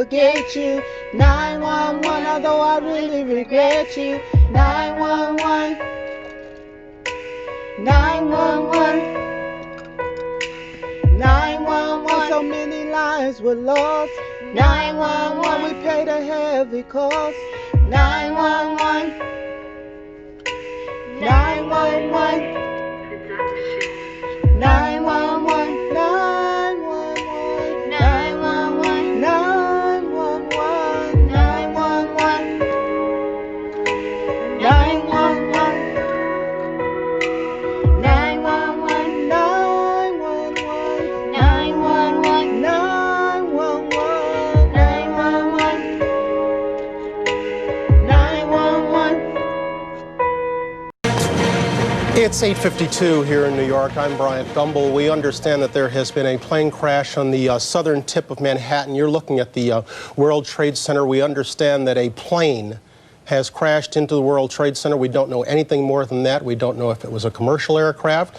forget you. 911, although I really regret you. 911. 911. 911, so many lives were lost. 911, we paid a heavy cost. 911. 911. 911. 911. 911. 911. 911. 911. 911. It's 8:52 here in New York. I'm Bryant Gumbel. We understand that there has been a plane crash on the southern tip of Manhattan. You're looking at the World Trade Center. We understand that a plane has crashed into the World Trade Center. We don't know anything more than that. We don't know if it was a commercial aircraft.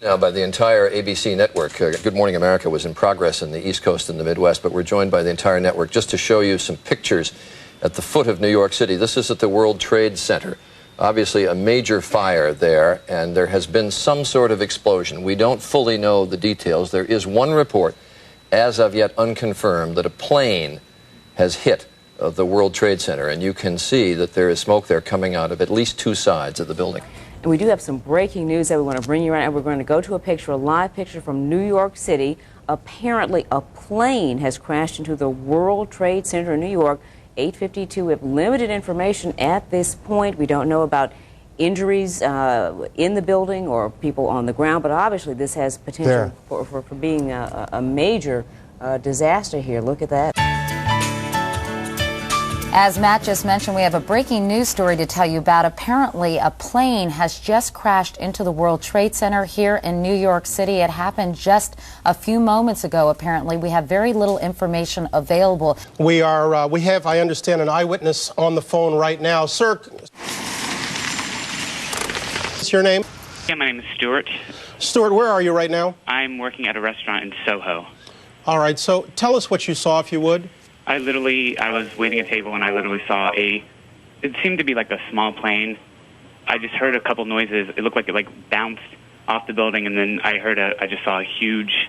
Now, by the entire ABC network. Good Morning America was in progress in the East Coast and the Midwest, but we're joined by the entire network just to show you some pictures at the foot of New York City. This is at the World Trade Center. Obviously a major fire there, and there has been some sort of explosion. We don't fully know the details. There is one report, as of yet unconfirmed, that a plane has hit the World Trade Center, and you can see that there is smoke there coming out of at least two sides of the building. And we do have some breaking news that we want to bring you around, and we're going to go to a picture, a live picture from New York City. Apparently a plane has crashed into the World Trade Center in New York. 8:52. We have limited information at this point. We don't know about injuries in the building or people on the ground, but obviously this has potential for being a major disaster here. Look at that. As Matt just mentioned, we have a breaking news story to tell you about. Apparently, a plane has just crashed into the World Trade Center here in New York City. It happened just a few moments ago, apparently. We have very little information available. We have, I understand, an eyewitness on the phone right now. Sir, what's your name? Yeah, my name is Stuart. Stuart, where are you right now? I'm working at a restaurant in Soho. All right, so tell us what you saw, if you would. I was waiting at a table and I literally saw it seemed to be like a small plane. I just heard a couple noises. It looked like it bounced off the building, and then I just saw a huge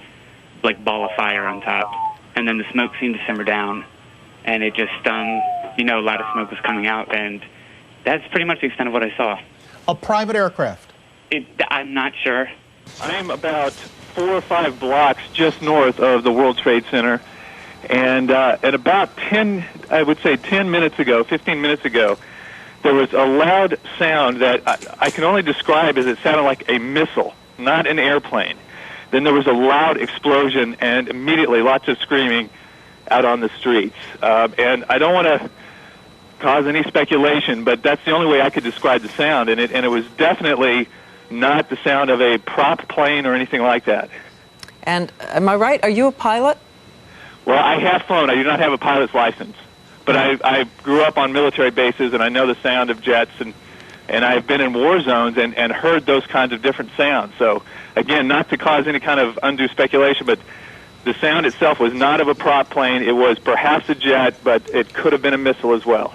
ball of fire on top. And then the smoke seemed to simmer down, and it just, a lot of smoke was coming out, and that's pretty much the extent of what I saw. A private aircraft? I'm not sure. I'm about 4 or 5 blocks just north of the World Trade Center. And at about 10 minutes ago, 15 minutes ago, there was a loud sound that I can only describe as it sounded like a missile, not an airplane. Then there was a loud explosion and immediately lots of screaming out on the streets. And I don't want to cause any speculation, but that's the only way I could describe the sound. And it was definitely not the sound of a prop plane or anything like that. And am I right? Are you a pilot? Well, I have flown. I do not have a pilot's license. But I grew up on military bases, and I know the sound of jets, and I've been in war zones and heard those kinds of different sounds. So, again, not to cause any kind of undue speculation, but the sound itself was not of a prop plane. It was perhaps a jet, but it could have been a missile as well.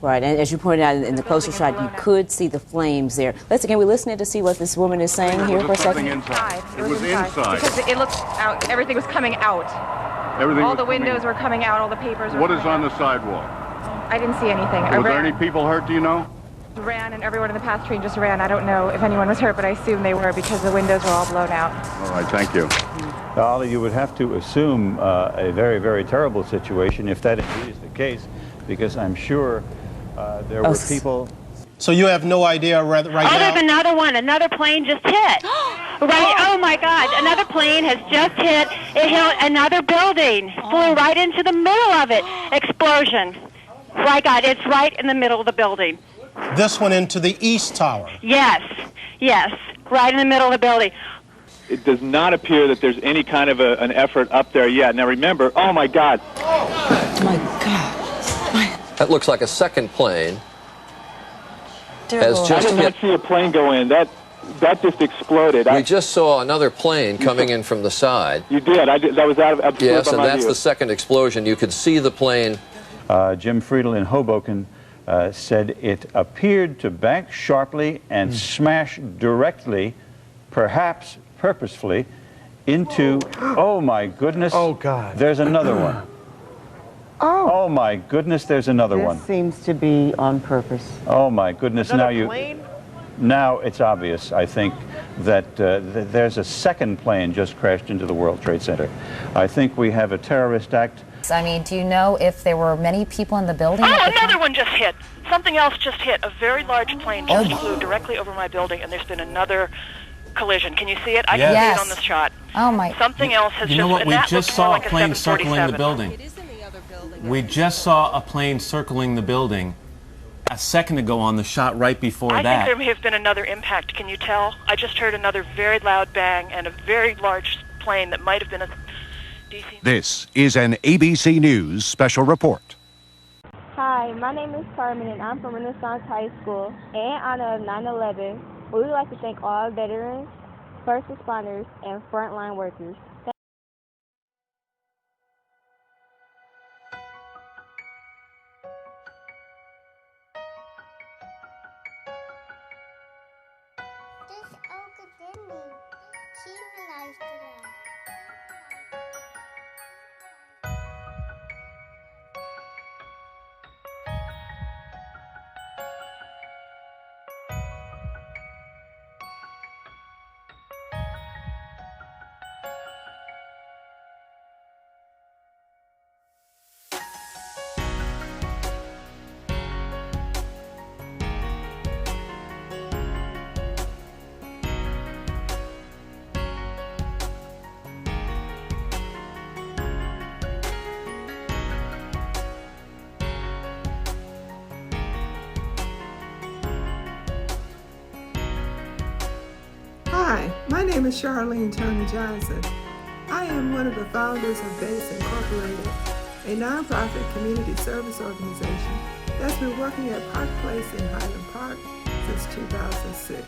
Right, and as you pointed out in the closer shot, you could see the flames there. Can we listen in to see what this woman is saying here for a second? Inside. It was inside. Because it looked out, everything was coming out. All the windows were coming out, all the papers were What is on the sidewalk? I didn't see anything. Was there any people hurt, do you know? Ran, and everyone in the path train just ran. I don't know if anyone was hurt, but I assume they were because the windows were all blown out. All right, thank you. Ollie, you would have to assume a very, very terrible situation if that indeed is the case, because I'm sure there were people... So you have no idea right now? There's another one. Another plane just hit. Right. Oh, my God. Another plane has just hit. It hit another building. Flew right into the middle of it. Explosion. My God. It's right in the middle of the building. This one into the East Tower? Yes. Yes. Right in the middle of the building. It does not appear that there's any kind of an effort up there yet. Now, remember, oh, my God. Oh, my God. That looks like a second plane. I did not see a plane go in. That that just exploded. We just saw another plane coming in from the side. You did. That was out of absolutely. Yes, and that's the second explosion. You could see the plane. Jim Friedel in Hoboken said it appeared to bank sharply and smash directly, perhaps purposefully, into, oh my goodness. Oh, God. There's another one. Oh my goodness, there's another one. This seems to be on purpose. Oh my goodness, Another plane? Now it's obvious, I think, that there's a second plane just crashed into the World Trade Center. I think we have a terrorist act. I mean, do you know if there were many people in the building? Oh, another one just hit. Something else just hit. A very large plane just flew directly over my building, and there's been another collision. Can you see it? I can see it on this shot. Oh my. Something else has You know what? We just saw a plane circling the 747. building. We just saw a plane circling the building a second ago on the shot right before I that. think there may have been another impact. Can you tell? I just heard another very loud bang and a very large plane that might have been a DC. This is an ABC News special report. Hi, my name is Carmen and I'm from Renaissance High School. And in honor of 9/11, we would like to thank all veterans, first responders, and frontline workers. Hi, my name is Charlene Turner Johnson. I am one of the founders of BASE Incorporated, a nonprofit community service organization that's been working at Park Place in Highland Park since 2006.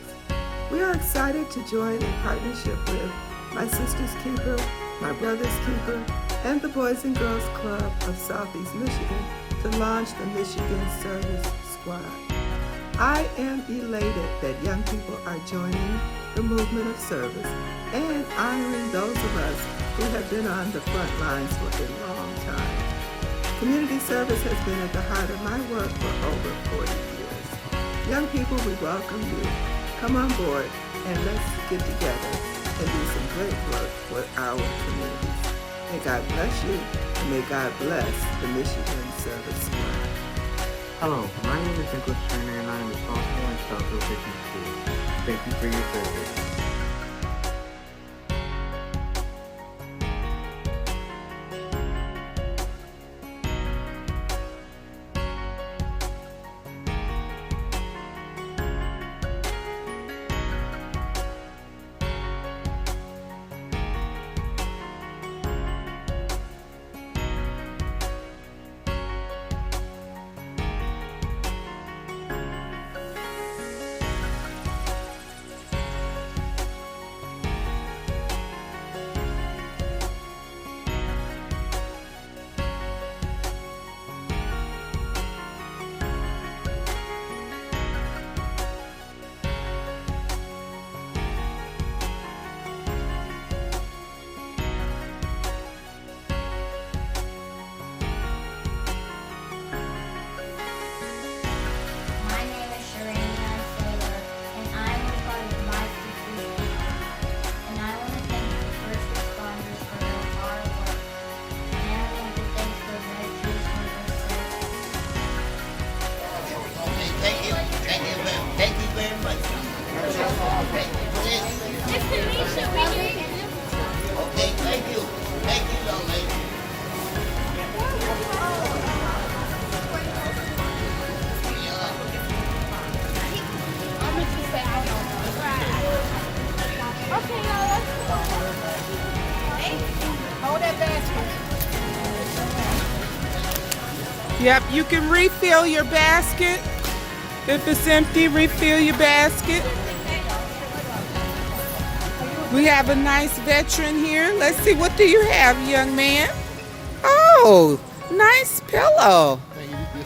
We are excited to join in partnership with My Sister's Keeper, My Brother's Keeper, and the Boys and Girls Club of Southeast Michigan to launch the Michigan Service Squad. I am elated that young people are joining the movement of service and honoring those of us who have been on the front lines for a long time. Community service has been at the heart of my work for over 40 years. Young people, we welcome you. Come on board and let's get together and do some great work for our communities. May God bless you and may God bless the Michigan Service Squad. Hello, my name is Nicholas Turner and I am a sophomore in Southfield Christian School. Thank you for your service. Yep, you can refill your basket. If it's empty, refill your basket. We have a nice veteran here. Let's see, what do you have, young man? Oh, nice pillow.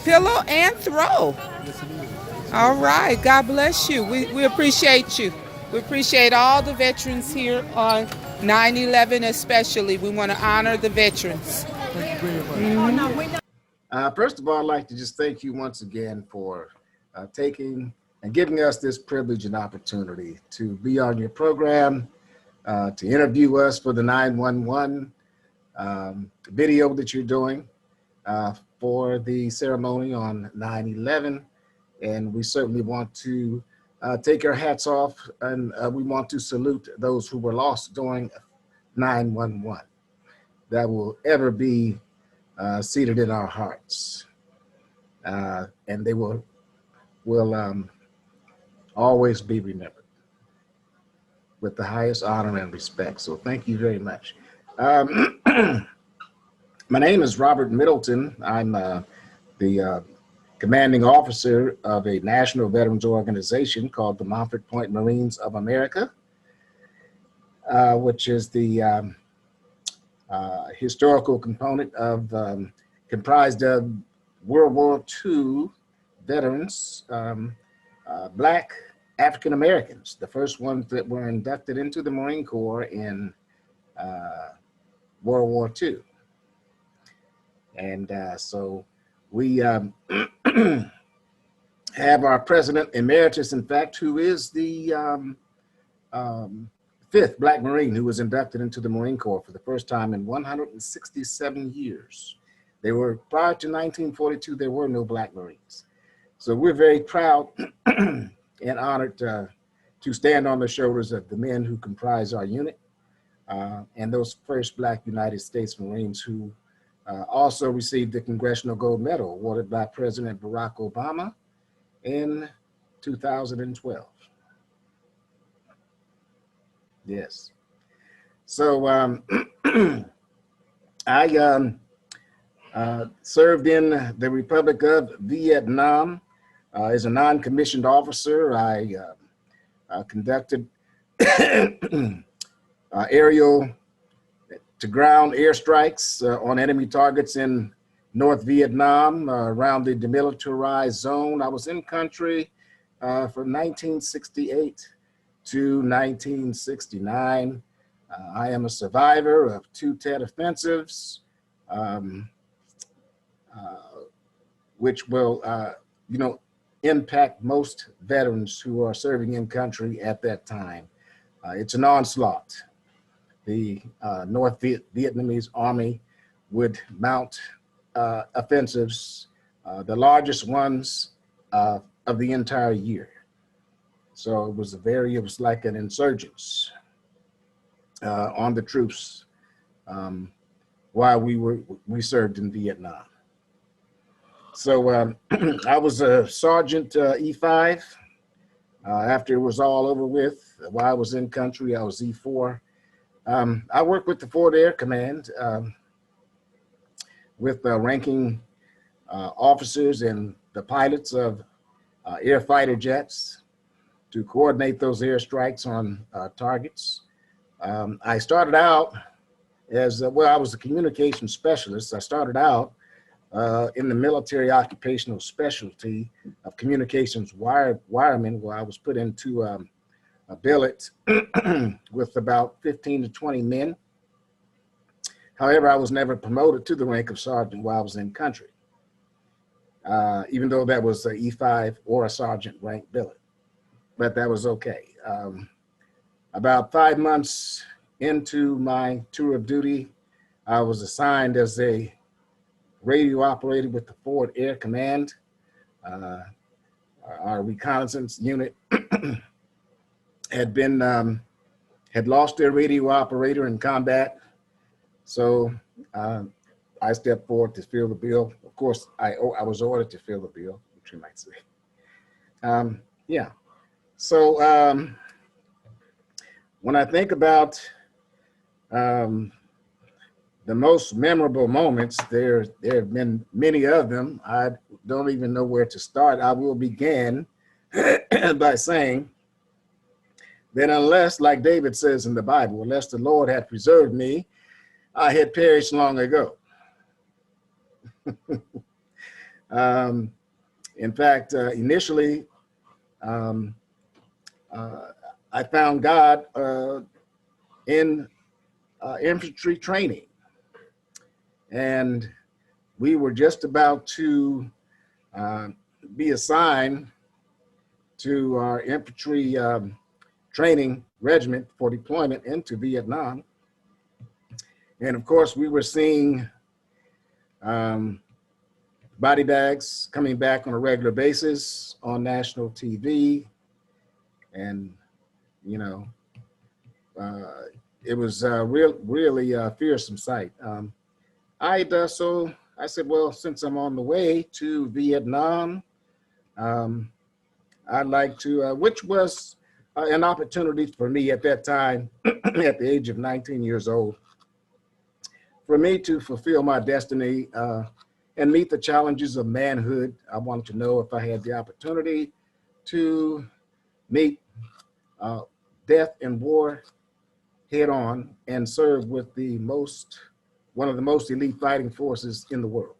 Pillow and throw. All right, God bless you. We appreciate you. We appreciate all the veterans here on 9/11 especially. We want to honor the veterans. First of all, I'd like to just thank you once again for taking and giving us this privilege and opportunity to be on your program, to interview us for the 911 video that you're doing for the ceremony on 9/11. And we certainly want to take our hats off, and we want to salute those who were lost during 9/11. That will ever be seated in our hearts, and they will always be remembered with the highest honor and respect. So thank you very much. My name is Robert Middleton. I'm the commanding officer of a national veterans organization called the Montford Point Marines of America, which is the historical component of comprised of World War II veterans, Black African Americans, the first ones that were inducted into the Marine Corps in World War II. And so we have our president emeritus, in fact, who is the fifth Black Marine who was inducted into the Marine Corps for the first time in 167 years. They were, prior to 1942, there were no Black Marines. So we're very proud and honored to stand on the shoulders of the men who comprise our unit and those first Black United States Marines who also received the Congressional Gold Medal awarded by President Barack Obama in 2012. Yes. So I served in the Republic of Vietnam as a non-commissioned officer. I conducted aerial to ground airstrikes on enemy targets in North Vietnam around the demilitarized zone. I was in country from 1968 to 1969. I am a survivor of 2 Tet offensives, which will, impact most veterans who are serving in country at that time. It's an onslaught. The North Vietnamese army would mount offensives, the largest ones of the entire year. So it was like an insurgence on the troops while we served in Vietnam. So I was a Sergeant E5. After it was all over with, while I was in country, I was E4. I worked with the 4th Air Command with ranking officers and the pilots of air fighter jets to coordinate those airstrikes on targets. I started out as, I was a communications specialist. I started out in the military occupational specialty of communications wireman, where I was put into a billet with about 15 to 20 men. However, I was never promoted to the rank of sergeant while I was in country, even though that was a E5 or a sergeant rank billet, but that was okay. About 5 months into my tour of duty, I was assigned as a radio operator with the 4th Air Command. Our reconnaissance unit had lost their radio operator in combat. So I stepped forward to fill the bill. Of course, I was ordered to fill the bill, which you might say. Yeah. So when I think about the most memorable moments, there have been many of them. I don't even know where to start. I will begin by saying then unless, like David says in the Bible, unless the Lord had preserved me, I had perished long ago. In fact, initially, I found God in infantry training. And we were just about to be assigned to our infantry training regiment for deployment into Vietnam. And of course, we were seeing body bags coming back on a regular basis on national TV. And, you know, it was really a fearsome sight. So I said, well, since I'm on the way to Vietnam, I'd like to, which was an opportunity for me at that time, at the age of 19 years old, for me to fulfill my destiny and meet the challenges of manhood. I wanted to know if I had the opportunity to meet death and war head on and serve with one of the most elite fighting forces in the world.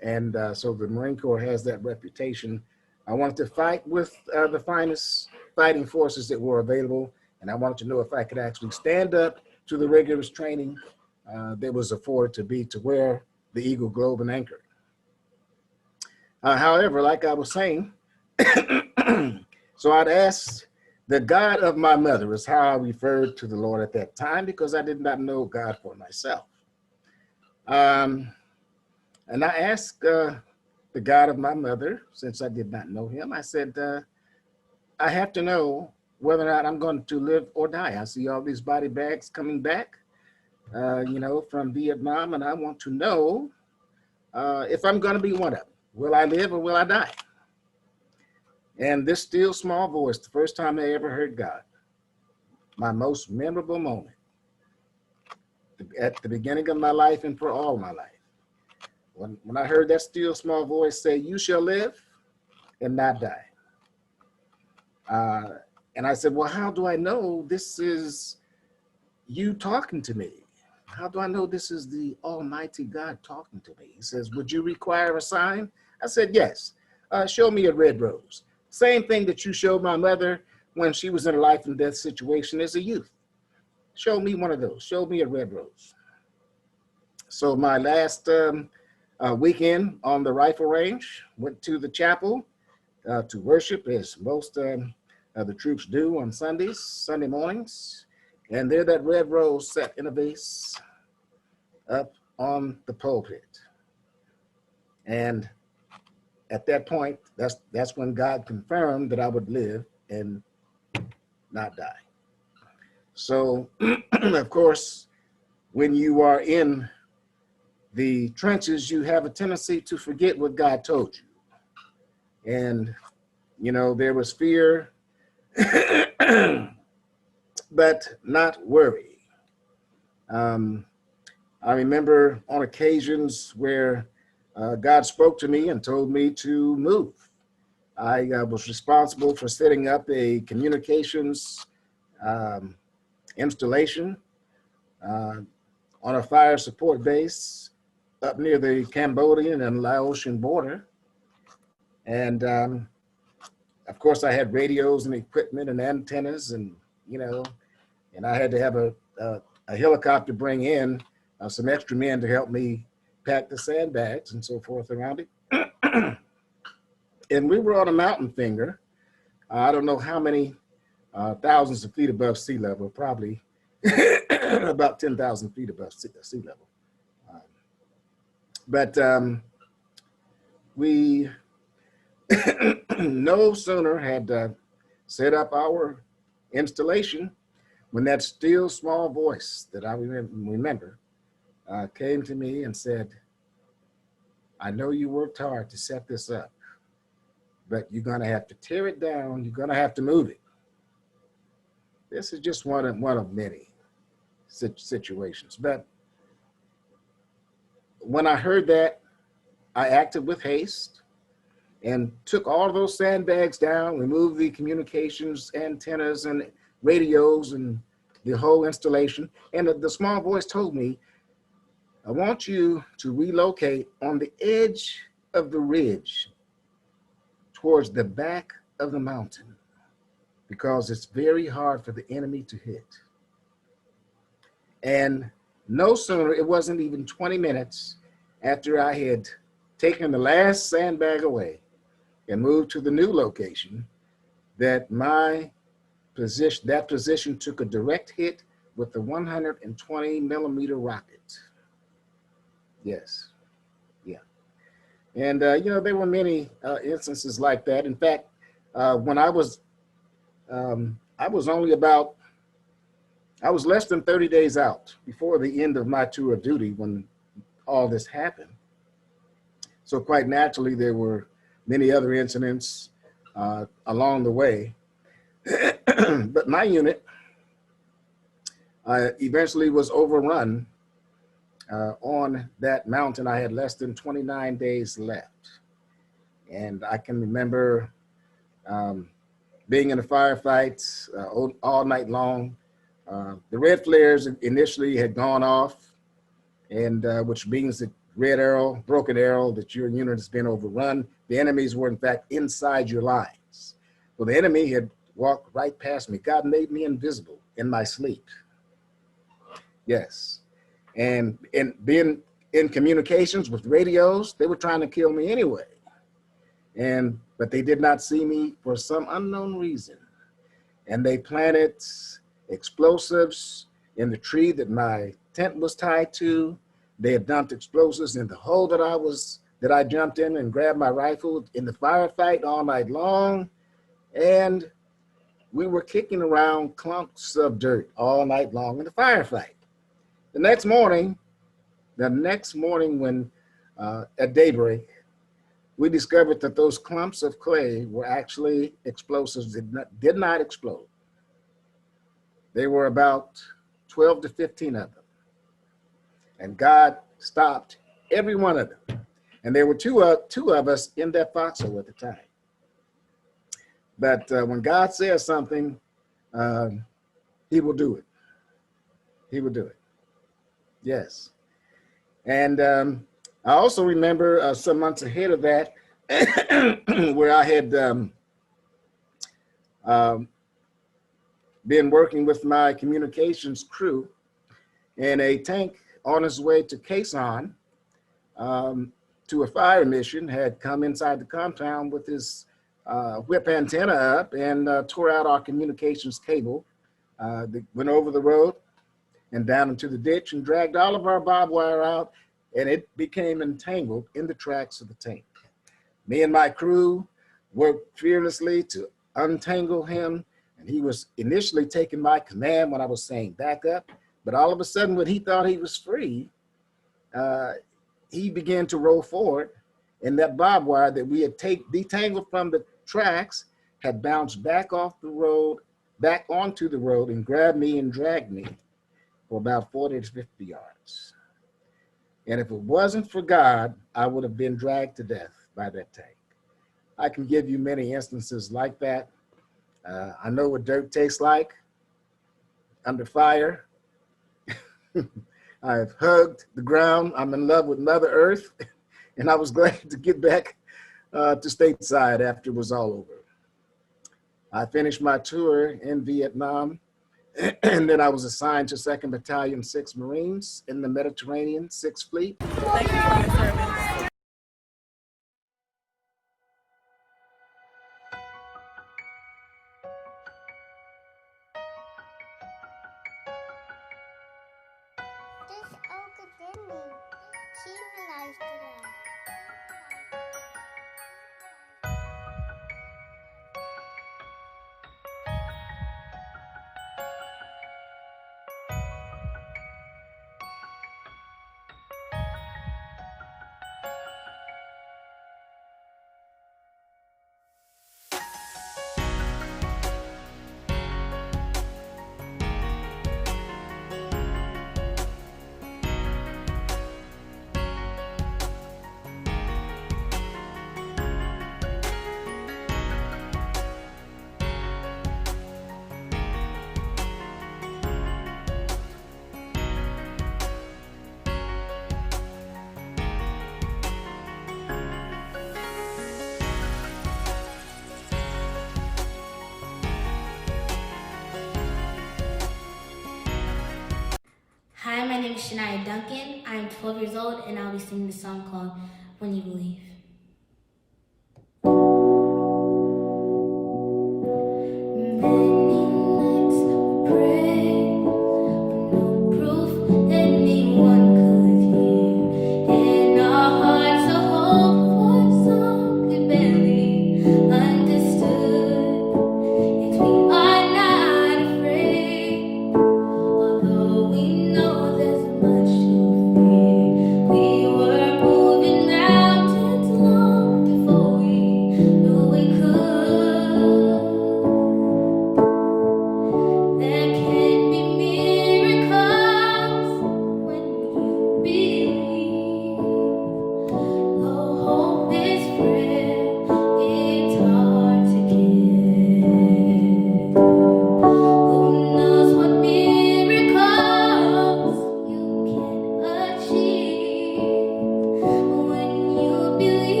And so the Marine Corps has that reputation. I wanted to fight with the finest fighting forces that were available. And I wanted to know if I could actually stand up to the rigorous training that was afforded to wear the Eagle Globe and Anchor. However, like I was saying, so I'd asked the God of my mother is how I referred to the Lord at that time, because I did not know God for myself. And I asked the God of my mother, since I did not know him, I said, I have to know whether or not I'm going to live or die. I see all these body bags coming back, you know, from Vietnam, and I want to know if I'm going to be one of them. Will I live or will I die? And this still small voice, the first time I ever heard God, my most memorable moment at the beginning of my life and for all my life. When I heard that still small voice say, you shall live and not die. And I said, well, how do I know this is you talking to me? How do I know this is the Almighty God talking to me? He says, would you require a sign? I said, yes. Show me a red rose. Same thing that you showed my mother when she was in a life and death situation as a youth. Show me one of those. Show me a red rose. So my last weekend on the rifle range, went to the chapel to worship, as most the troops do on Sunday mornings. And there that red rose sat in a vase up on the pulpit. And at that point, that's when God confirmed that I would live and not die. So, of course, when you are in the trenches, you have a tendency to forget what God told you. And, you know, there was fear, but not worry. I remember on occasions where God spoke to me and told me to move. I was responsible for setting up a communications installation on a fire support base up near the Cambodian and Laotian border. And of course I had radios and equipment and antennas, and, you know, and I had to have a helicopter bring in some extra men to help me pack the sandbags and so forth around it. And we were on a mountain finger. I don't know how many thousands of feet above sea level, probably about 10,000 feet above sea level. But we no sooner had set up our installation when that still small voice that I remember came to me and said, I know you worked hard to set this up, but you're going to have to tear it down. You're going to have to move it. This is just one of many situations. But when I heard that, I acted with haste. and took all of those sandbags down, removed the communications antennas and radios and the whole installation. And the small voice told me, I want you to relocate on the edge of the ridge towards the back of the mountain, because it's very hard for the enemy to hit. And no sooner, it wasn't even 20 minutes after I had taken the last sandbag away and moved to the new location, that that position took a direct hit with the 120 millimeter rocket. Yes, yeah. And you know, there were many instances like that. In fact, when I was less than 30 days out before the end of my tour of duty when all this happened. So quite naturally, there were many other incidents along the way. But my unit eventually was overrun on that mountain. I had less than 29 days left. And I can remember being in the firefights all night long. The red flares initially had gone off, and which means that red arrow, broken arrow, that your unit has been overrun. The enemies were in fact inside your lines. Well, the enemy had walked right past me. God made me invisible in my sleep. Yes. And being in communications with radios, they were trying to kill me anyway. But they did not see me for some unknown reason. And they planted explosives in the tree that my tent was tied to. They had dumped explosives in the hole that I jumped in and grabbed my rifle in the firefight all night long. And we were kicking around clumps of dirt all night long in the firefight. The next morning when at daybreak, we discovered that those clumps of clay were actually explosives that did not explode. They were about 12 to 15 of them. And God stopped every one of them. And there were two of us in that foxhole at the time. But when God says something, he will do it. He will do it. Yes. And I also remember some months ahead of that where I had been working with my communications crew, and a tank on its way to Quezon to a fire mission had come inside the compound with his whip antenna up and tore out our communications cable. They went over the road and down into the ditch and dragged all of our barbed wire out, and it became entangled in the tracks of the tank. Me and my crew worked fearlessly to untangle him, and he was initially taking my command when I was saying back up, but all of a sudden when he thought he was free, he began to roll forward, and that barbed wire that we had detangled from the tracks had bounced back off the road, back onto the road, and grabbed me and dragged me for about 40 to 50 yards. And if it wasn't for God, I would have been dragged to death by that tank. I can give you many instances like that. I know what dirt tastes like under fire. I've hugged the ground. I'm in love with Mother Earth. And I was glad to get back to stateside after it was all over. I finished my tour in Vietnam, and then I was assigned to 2nd Battalion, 6th Marines in the Mediterranean 6th Fleet. Thank you for your service. Shania Duncan. I am 12 years old and I'll be singing the song called When You Believe.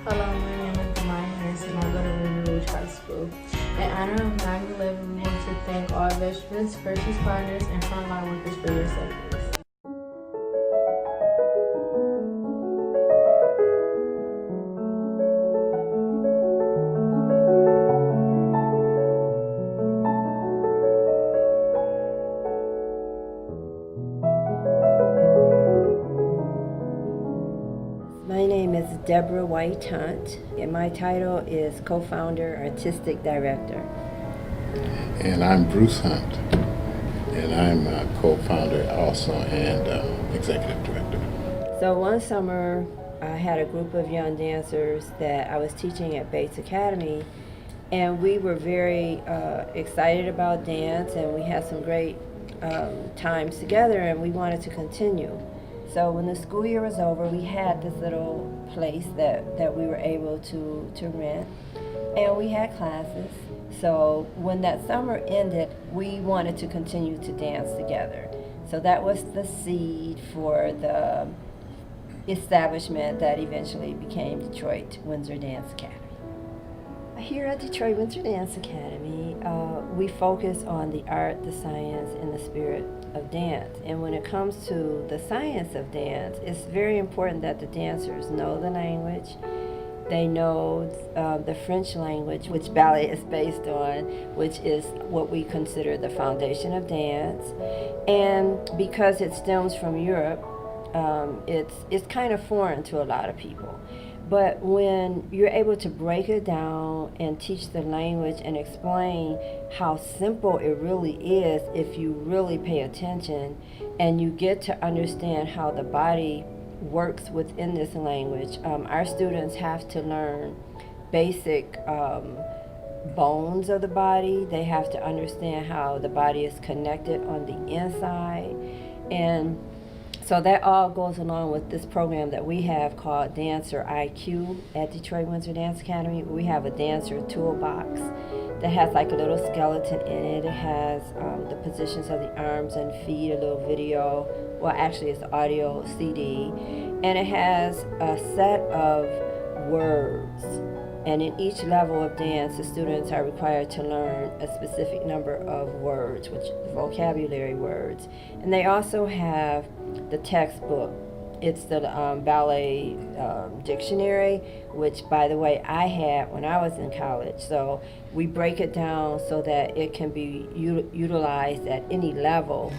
Hello, my name is Maya Harris and I go to Rainier Rouge High School. In honor of 9/11, we want to thank all veterans, first responders, and frontline workers for your service. My name is Deborah White Hunt, and my title is Co-Founder Artistic Director. And I'm Bruce Hunt, and I'm co-founder also and executive director. So one summer, I had a group of young dancers that I was teaching at Bates Academy, and we were very excited about dance, and we had some great times together, and we wanted to continue. So when the school year was over, we had this little place that we were able to rent, and we had classes. So when that summer ended, we wanted to continue to dance together. So that was the seed for the establishment that eventually became Detroit Windsor Dance Academy. Here at Detroit Windsor Dance Academy, we focus on the art, the science, and the spirit of dance. And when it comes to the science of dance, it's very important that the dancers know the language. They know the French language, which ballet is based on, which is what we consider the foundation of dance. And because it stems from Europe, it's kind of foreign to a lot of people. But when you're able to break it down and teach the language and explain how simple it really is if you really pay attention and you get to understand how the body works within this language, our students have to learn basic bones of the body. They have to understand how the body is connected on the inside. And so that all goes along with this program that we have called Dancer IQ at Detroit Windsor Dance Academy. We have a dancer toolbox that has like a little skeleton in it. It has the positions of the arms and feet, a little video. Well, actually it's audio CD. And it has a set of words. And in each level of dance, the students are required to learn a specific number of words, which vocabulary words. And they also have the textbook. It's the ballet dictionary, which, by the way, I had when I was in college. So we break it down so that it can be utilized at any level.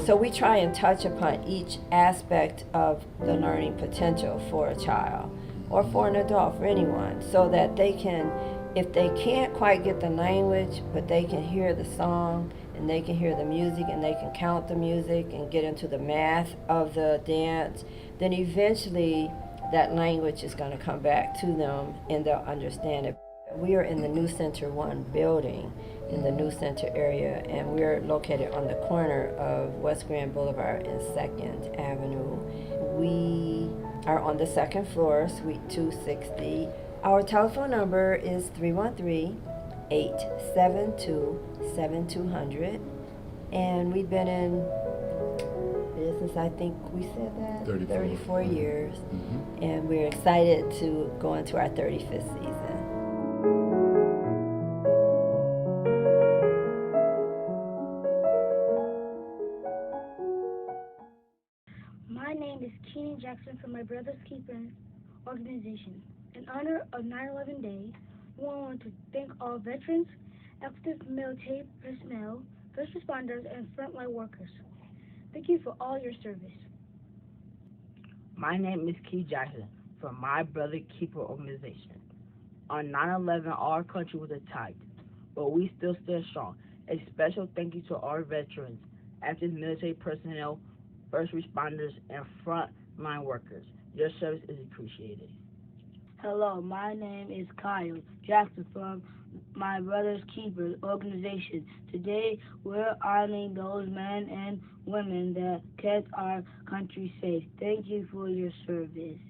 So we try and touch upon each aspect of the learning potential for a child or for an adult, for anyone, so that they can, if they can't quite get the language, but they can hear the song and they can hear the music and they can count the music and get into the math of the dance, then eventually that language is going to come back to them and they'll understand it. We are in the New Center 1 building in the New Center area, and we're located on the corner of West Grand Boulevard and 2nd Avenue. We are on the 2nd floor, Suite 260. Our telephone number is 313-872-7200, and we've been in business, I think we said that, 34 years, and we're excited to go into our 35th season. My name is Keenan Jackson from my Brother's Keepers organization. In honor of 9/11 Day, we want to thank all veterans, active military personnel, first responders, and frontline workers. Thank you for all your service. My name is Key Jackson from my Brother Keeper organization. On 9/11, our country was attacked, but we still stood strong. A special thank you to our veterans, active military personnel, first responders, and frontline workers. Your service is appreciated. Hello, my name is Kyle Jackson from my Brother's Keepers organization. Today, we're honoring those men and women that kept our country safe. Thank you for your service.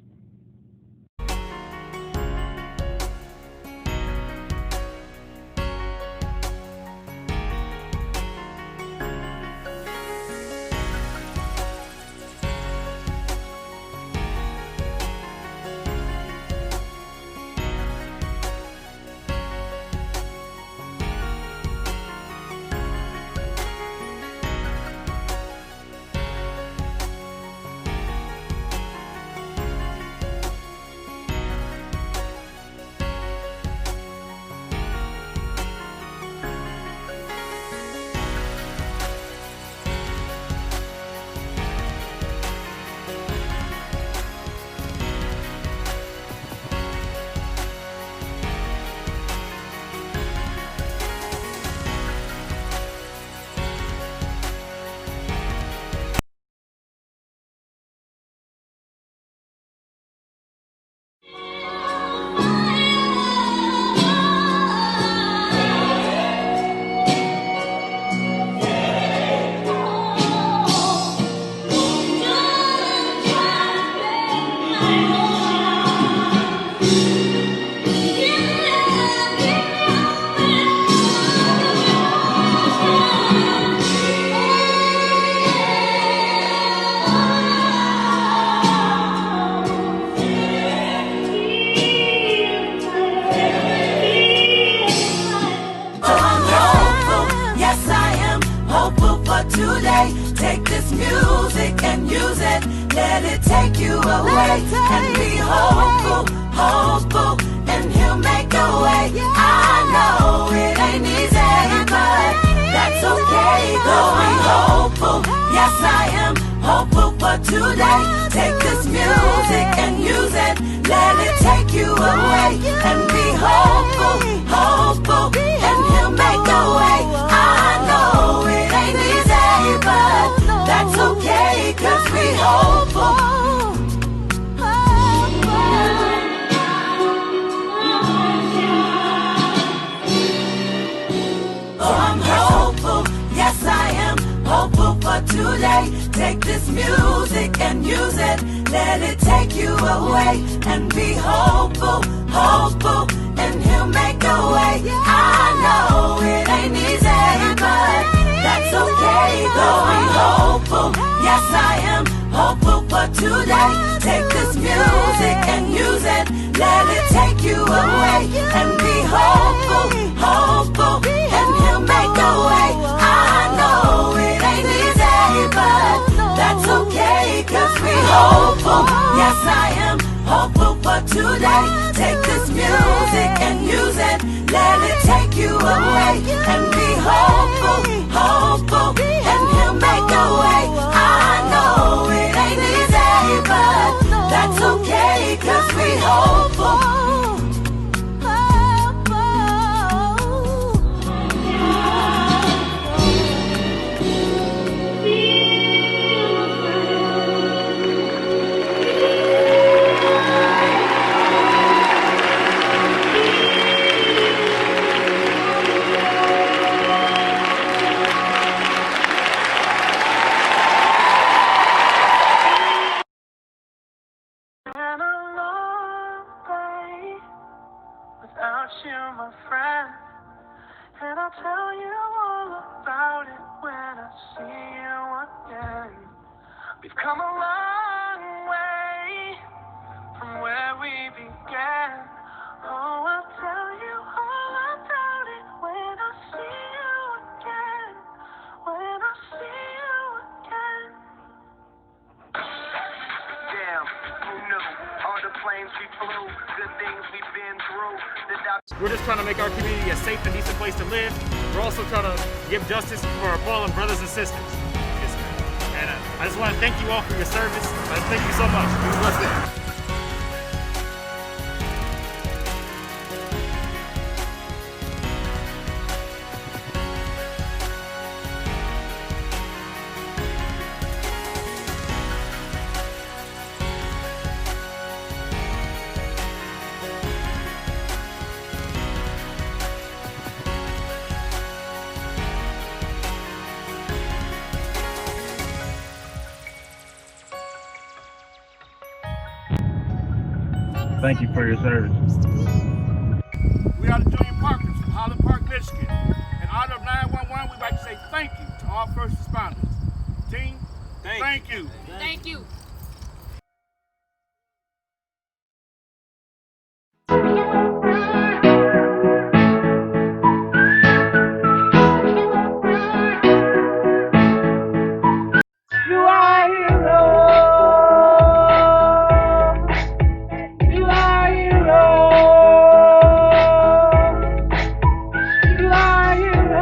music and use it. Let it take you away and be hopeful, hopeful, and he'll make a way. I know it ain't easy, but that's okay. Going hopeful, yes I am hopeful for today. Take this music and use it. Let it take you away and be hopeful, hopeful, and he'll make a way. I know it ain't easy, but that's okay, 'cause we hopeful. Oh, I'm hopeful, yes I am hopeful for today. Take this music and use it. Let it take you away and be hopeful, hopeful, and he'll make a way. I know it ain't easy, but that's okay. Going hopeful, yes I am hopeful for today. Take this music and use it. Let it take you away and be hopeful, hopeful, and he'll make a way. I know it ain't easy, but that's okay, 'cause we hopeful. Yes I am hopeful for today. Take this music and use it. Let it take you away and be hopeful, hopeful, and he'll make a way. I know it ain't easy, but that's okay, 'cause we hopeful. Without you, my friend, and I'll tell you all about it when I see you again. We've come a long way from where we began. Oh, I'll tell you all about it when I see you again. When I see you again. Damn, who knew? All the planes we flew, good things we've been through. We're just trying to make our community a safe and decent place to live. We're also trying to give justice for our fallen brothers and sisters. And I just want to thank you all for your service. Thank you so much. Be blessed. Thank you for your service. We are the Junior Parkers from Highland Park, Michigan. In honor of 911, we'd like to say thank you to all first responders. Team, thank you. Thank you. You are heroes. You are heroes. You are heroes.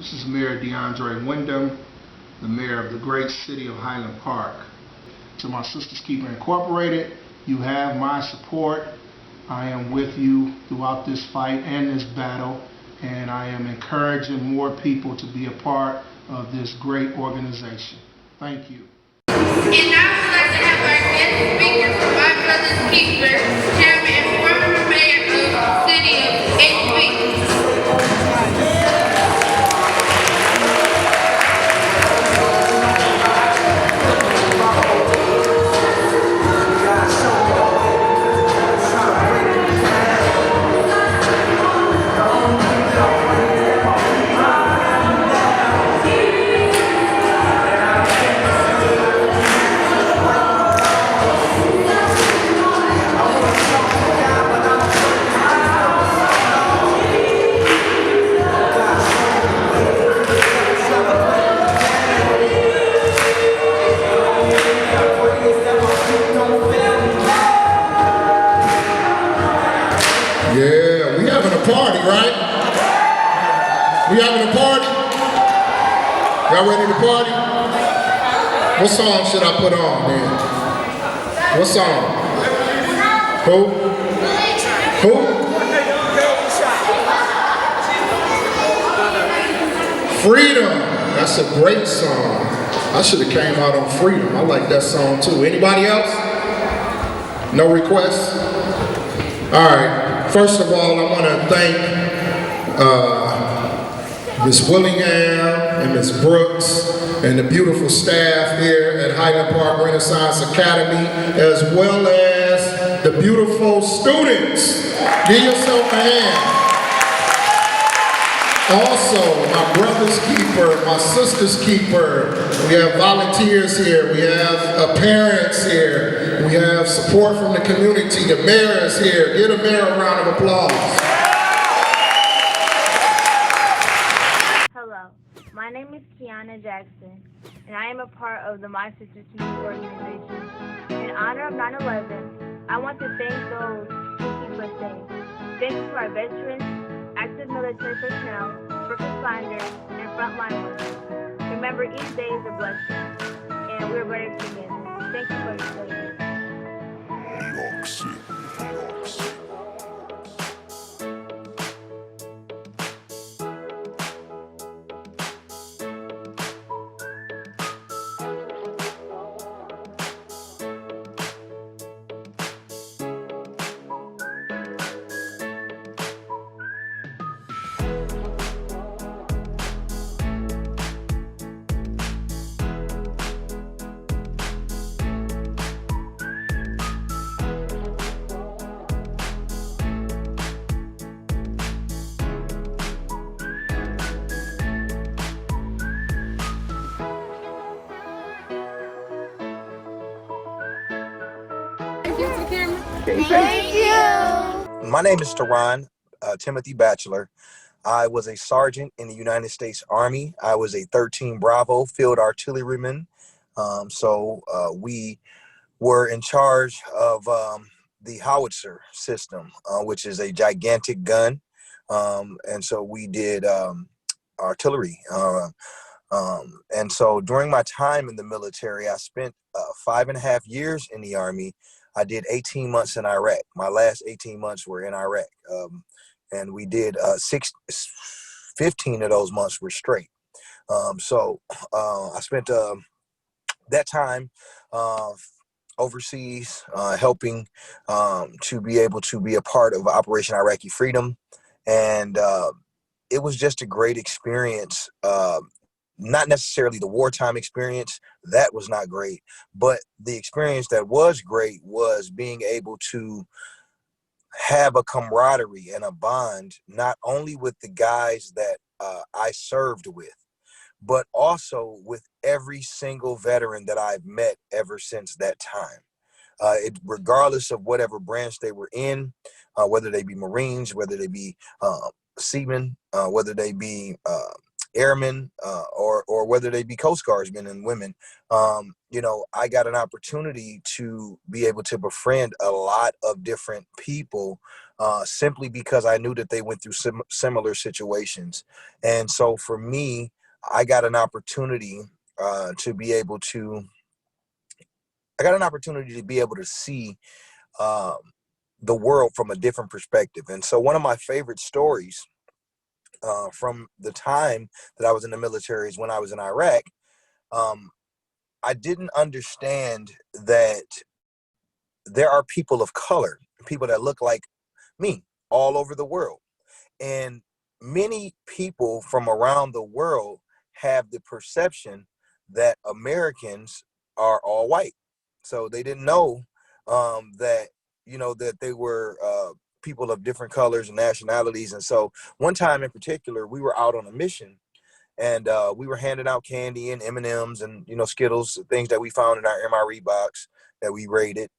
This is Mayor DeAndre Wyndham, the mayor of the great city of Highland Park. To my Sisters Keeper Incorporated, you have my support. I am with you throughout this fight and this battle, and I am encouraging more people to be a part of this great organization. Thank you. And now we'd like to have our guest speaker from My Brother's Keeper, Chairman and former mayor of the city of HB. Yeah, we having a party, right? We having a party? Y'all ready to party? What song should I put on, man? What song? Who? Who? Freedom. That's a great song. I should have came out on Freedom. I like that song too. Anybody else? No requests? All right. First of all, I want to thank Ms. Willingham and Ms. Brooks and the beautiful staff here at Highland Park Renaissance Academy, as well as the beautiful students. Give yourself a hand. Also, my brother's keeper, my sister's keeper. We have volunteers here. We have parents here. We have support from the community. The mayor is here. Give the mayor a round of applause. Hello, my name is Kiana Jackson, and I am a part of the My Sisters Keeper organization. In honor of 9/11, I want to thank those who keep us safe. Thank you to our veterans, active military personnel, first responders, and frontline workers. Remember, each day is a blessing, and we're better together. Thank you for your service. New York City, New York City. Thank you. My name is Teron Timothy Batchelor. I was a sergeant in the United States Army. I was a 13 Bravo field artilleryman. We were in charge of the howitzer system, which is a gigantic gun. And so we did artillery. And so during my time in the military, I spent 5.5 years in the Army. I did 18 months in Iraq. My last 18 months were in Iraq. And we did 15 of those months were straight. I spent that time overseas helping to be able to be a part of Operation Iraqi Freedom. And it was just a great experience. Not necessarily the wartime experience, that was not great, but the experience that was great was being able to have a camaraderie and a bond, not only with the guys that I served with, but also with every single veteran that I've met ever since that time. Regardless of whatever branch they were in, whether they be Marines, whether they be seamen, whether they be airmen, or whether they be Coast Guardsmen and women, I got an opportunity to be able to befriend a lot of different people simply because I knew that they went through similar situations. And so for me, I got an opportunity to be able to see the world from a different perspective. And so one of my favorite stories from the time that I was in the military is when I was in Iraq. I didn't understand that there are people of color, people that look like me all over the world. And many people from around the world have the perception that Americans are all white. So they didn't know that, that they were people of different colors and nationalities. And so one time in particular, we were out on a mission, and we were handing out candy and M&Ms and, Skittles, things that we found in our MRE box that we raided.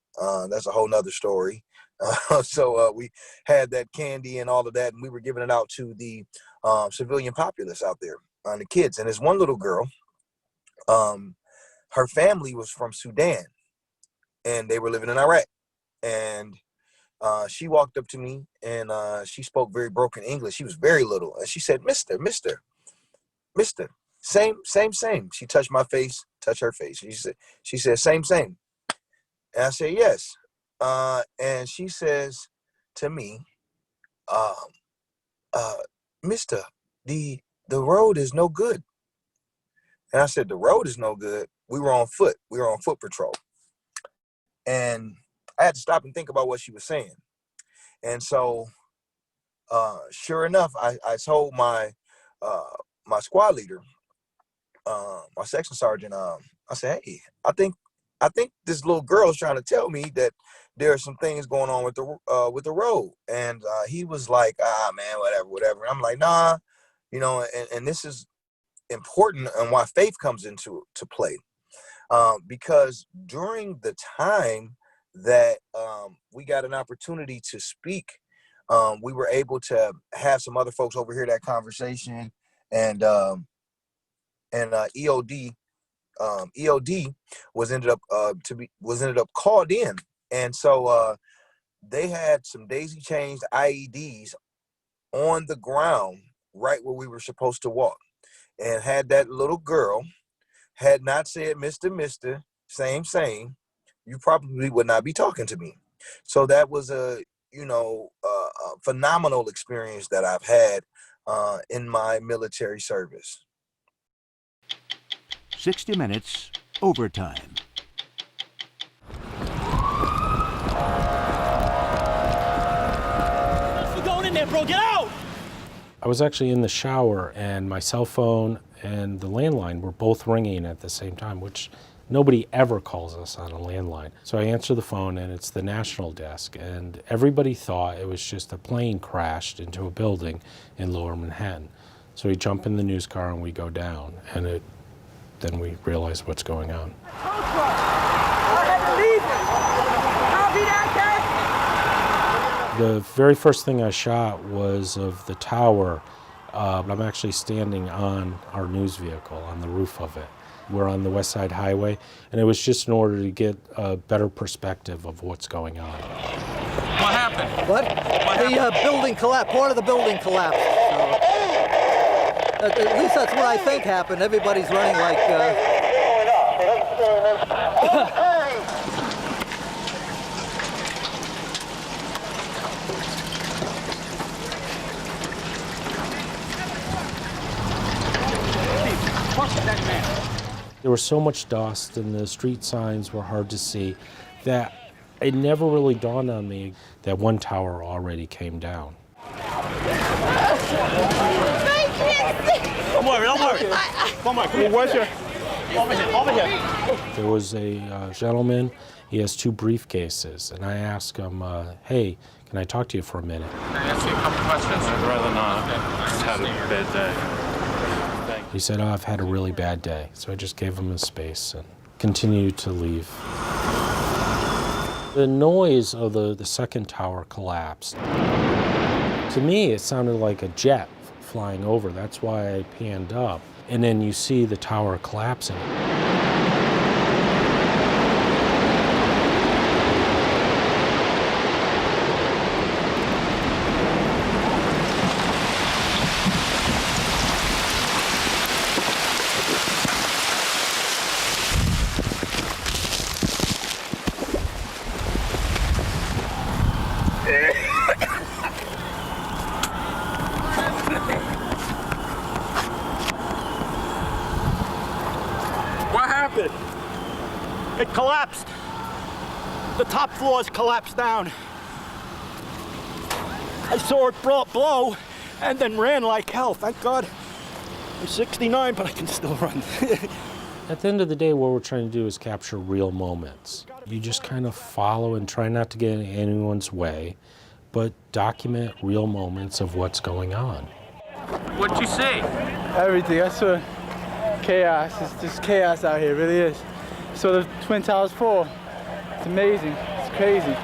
That's a whole nother story. So we had that candy and all of that, and we were giving it out to the civilian populace out there, the kids. And this one little girl, her family was from Sudan, and they were living in Iraq. And she walked up to me, and she spoke very broken English. She was very little, and she said, Mister, same. She touched my face, touched her face. She said, same. And I said, yes. And she says to me, Mister, the road is no good. And I said, the road is no good. We were on foot. We were on foot patrol. And I had to stop and think about what she was saying. And so, sure enough, I told my squad leader, my section sergeant, I said, hey, I think this little girl is trying to tell me that there are some things going on with the road. And he was like, man, whatever. And I'm like, nah, and this is important, and why faith comes into play. Because during the time that we got an opportunity to speak, we were able to have some other folks overhear that conversation, and EOD was ended up called in, and so they had some daisy-chained IEDs on the ground right where we were supposed to walk. And had that little girl had not said, Mister, same, you probably would not be talking to me. So that was a phenomenal experience that I've had in my military service. 60 Minutes Overtime. We're going in there, bro. Get out! I was actually in the shower, and my cell phone and the landline were both ringing at the same time, which nobody ever calls us on a landline. So I answer the phone, and it's the national desk, and everybody thought it was just a plane crashed into a building in Lower Manhattan. So we jump in the news car and we go down, and then we realize what's going on. The very first thing I shot was of the tower. I'm actually standing on our news vehicle, on the roof of it. We're on the West Side Highway, and it was just in order to get a better perspective of what's going on. What happened? What? The building collapsed. Part of the building collapsed. At least that's what I think happened. Everybody's running like... There was so much dust and the street signs were hard to see that it never really dawned on me that one tower already came down. Don't worry. Come on, where's your... Over here. There was a gentleman, he has 2 briefcases, and I asked him, hey, can I talk to you for a minute? Can I ask you a couple questions? I'd rather not. I just had a bad day. He said, I've had a really bad day. So I just gave him his space and continued to leave. The noise of the second tower collapsed. To me, it sounded like a jet flying over. That's why I panned up. And then you see the tower collapsing. floors collapse down. I saw it blow and then ran like hell. Thank God I'm 69, but I can still run. At the end of the day, what we're trying to do is capture real moments. You just kind of follow and try not to get in anyone's way, but document real moments of what's going on. What'd you see? Everything. I saw chaos. It's just chaos out here, it really is. So the Twin Towers fall. It's amazing. It's crazy.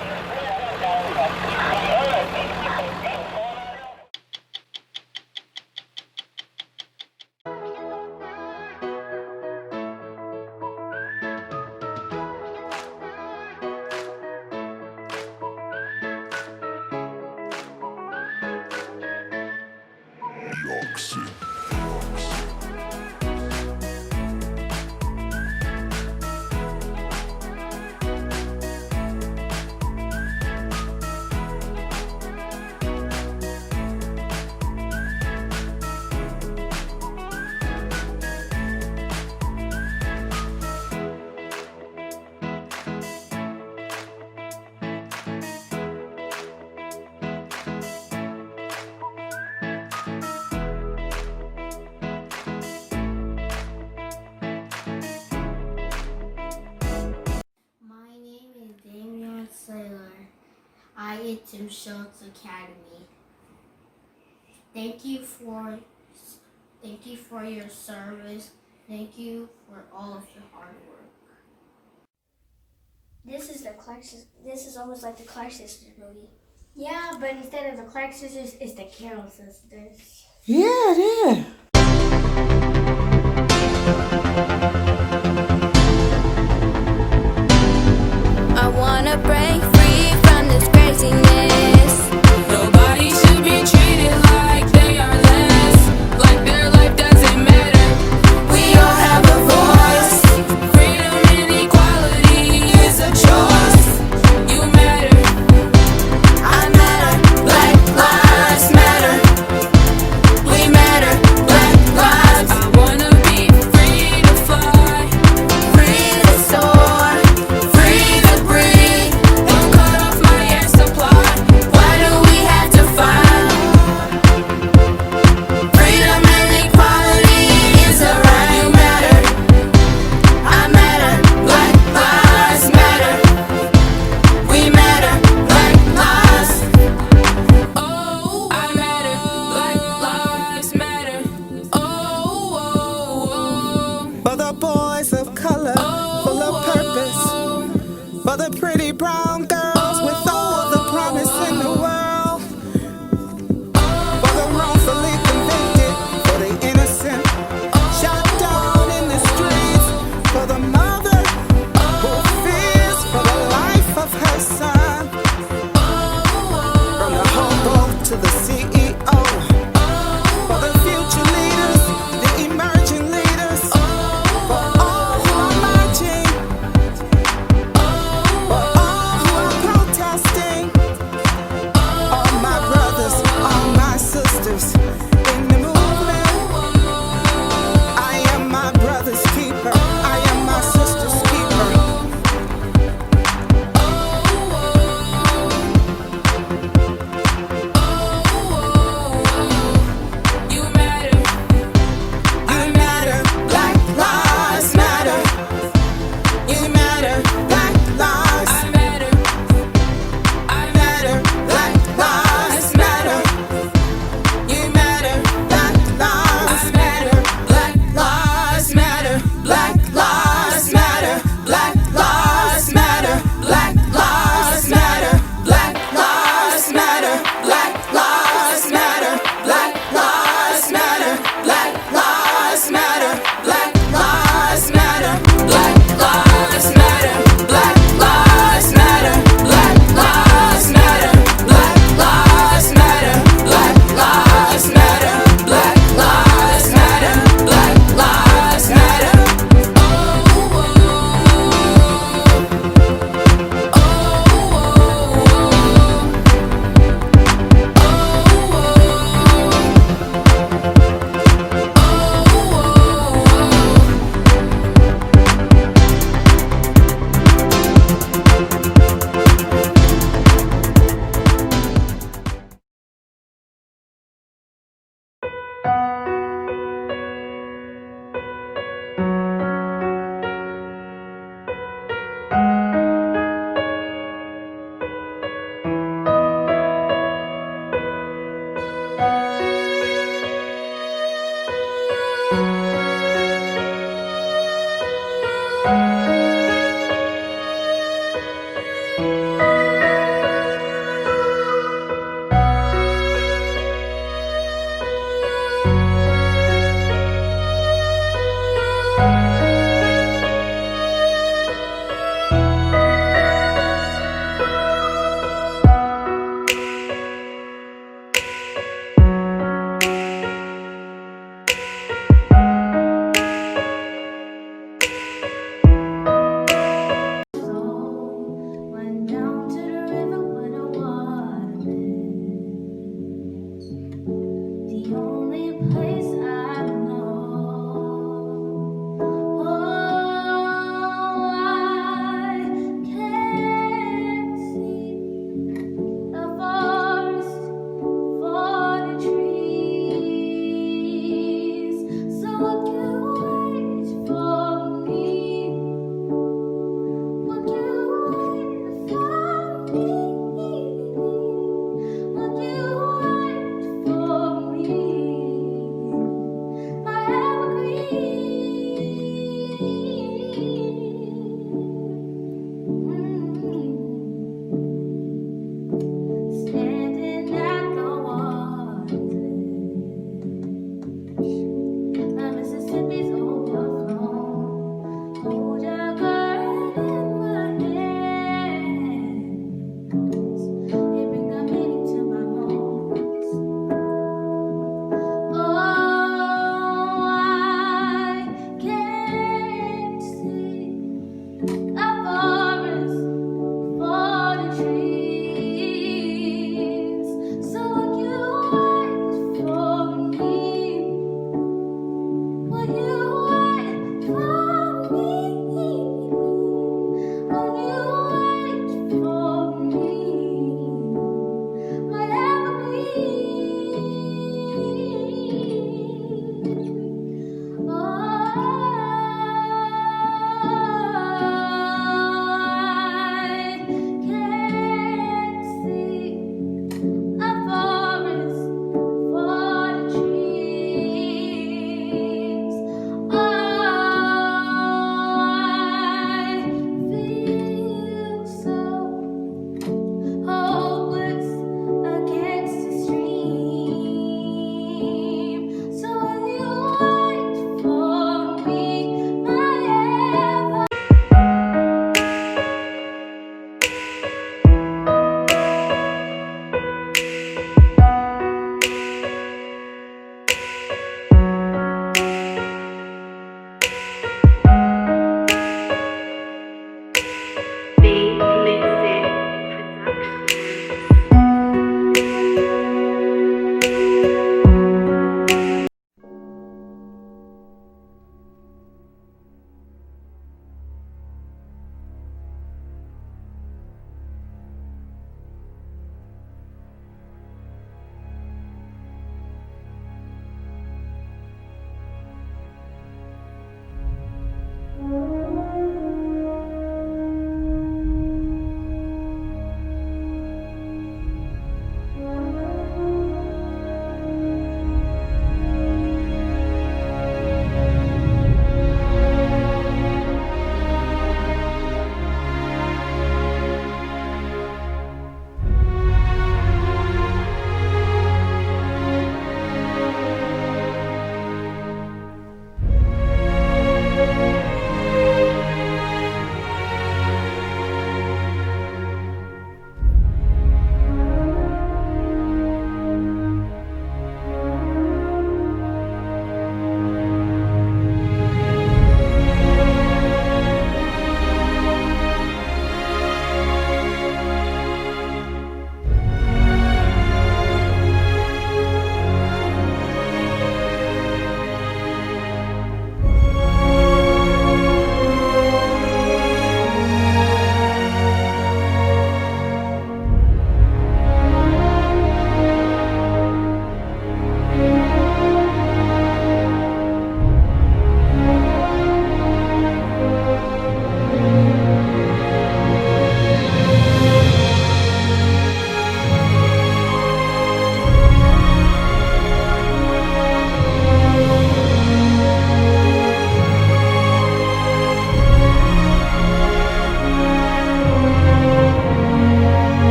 I attend Schultz Academy. Thank you for your service. Thank you for all of your hard work. This is almost like the Clark Sisters movie. Yeah, but instead of the Clark Sisters, it's the Carroll Sisters. Yeah, it is. I wanna break free from this craziness. Nobody should be treated like they are less, like their life doesn't matter. We all have a voice. Freedom and equality is a choice. You matter, I matter. Black lives matter. We matter. Black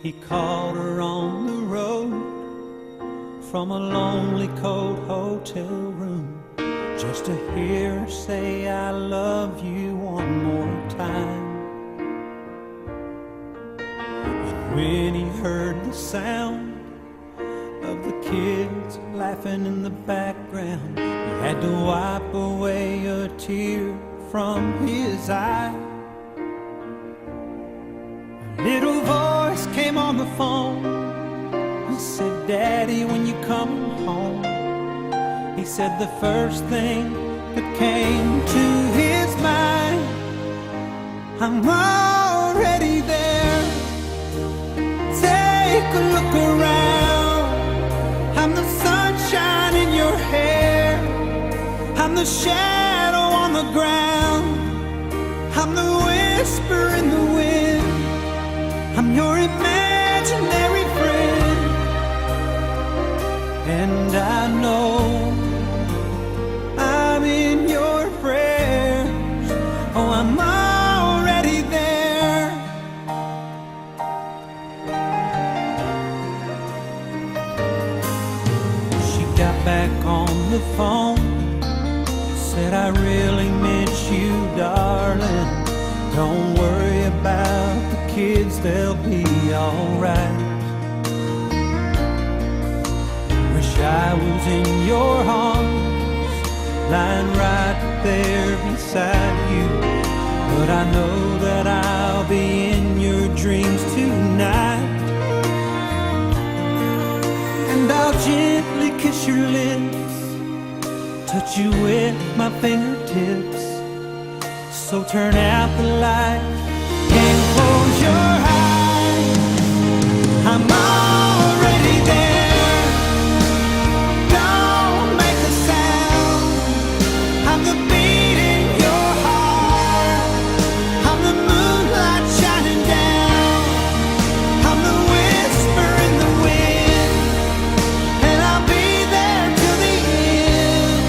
He called her on the road from a lonely, cold hotel room, just to hear her say, I love you one more time. And when he heard the sound of the kids laughing in the background, he had to wipe away a tear from his eye. A little voice came on the phone. He said, Daddy, when you come home. He said the first thing that came to his mind, I'm already there. Take a look around. I'm the sunshine in your hair. I'm the shadow on the ground. I'm the whisper in the wind. I'm your imaginary friend. And I know I'm in your prayers. Oh, I'm already there. She got back on the phone, said, I really miss you, darling. Don't worry about the kids, they'll be alright. Wish I was in your arms, lying right there beside you. But I know that I'll be in your dreams tonight. And I'll gently kiss your lips, touch you with my fingertips. So turn out the light and close your eyes. I'm already there. Don't make a sound. I'm the beat in your heart. I'm the moonlight shining down. I'm the whisper in the wind. And I'll be there till the end.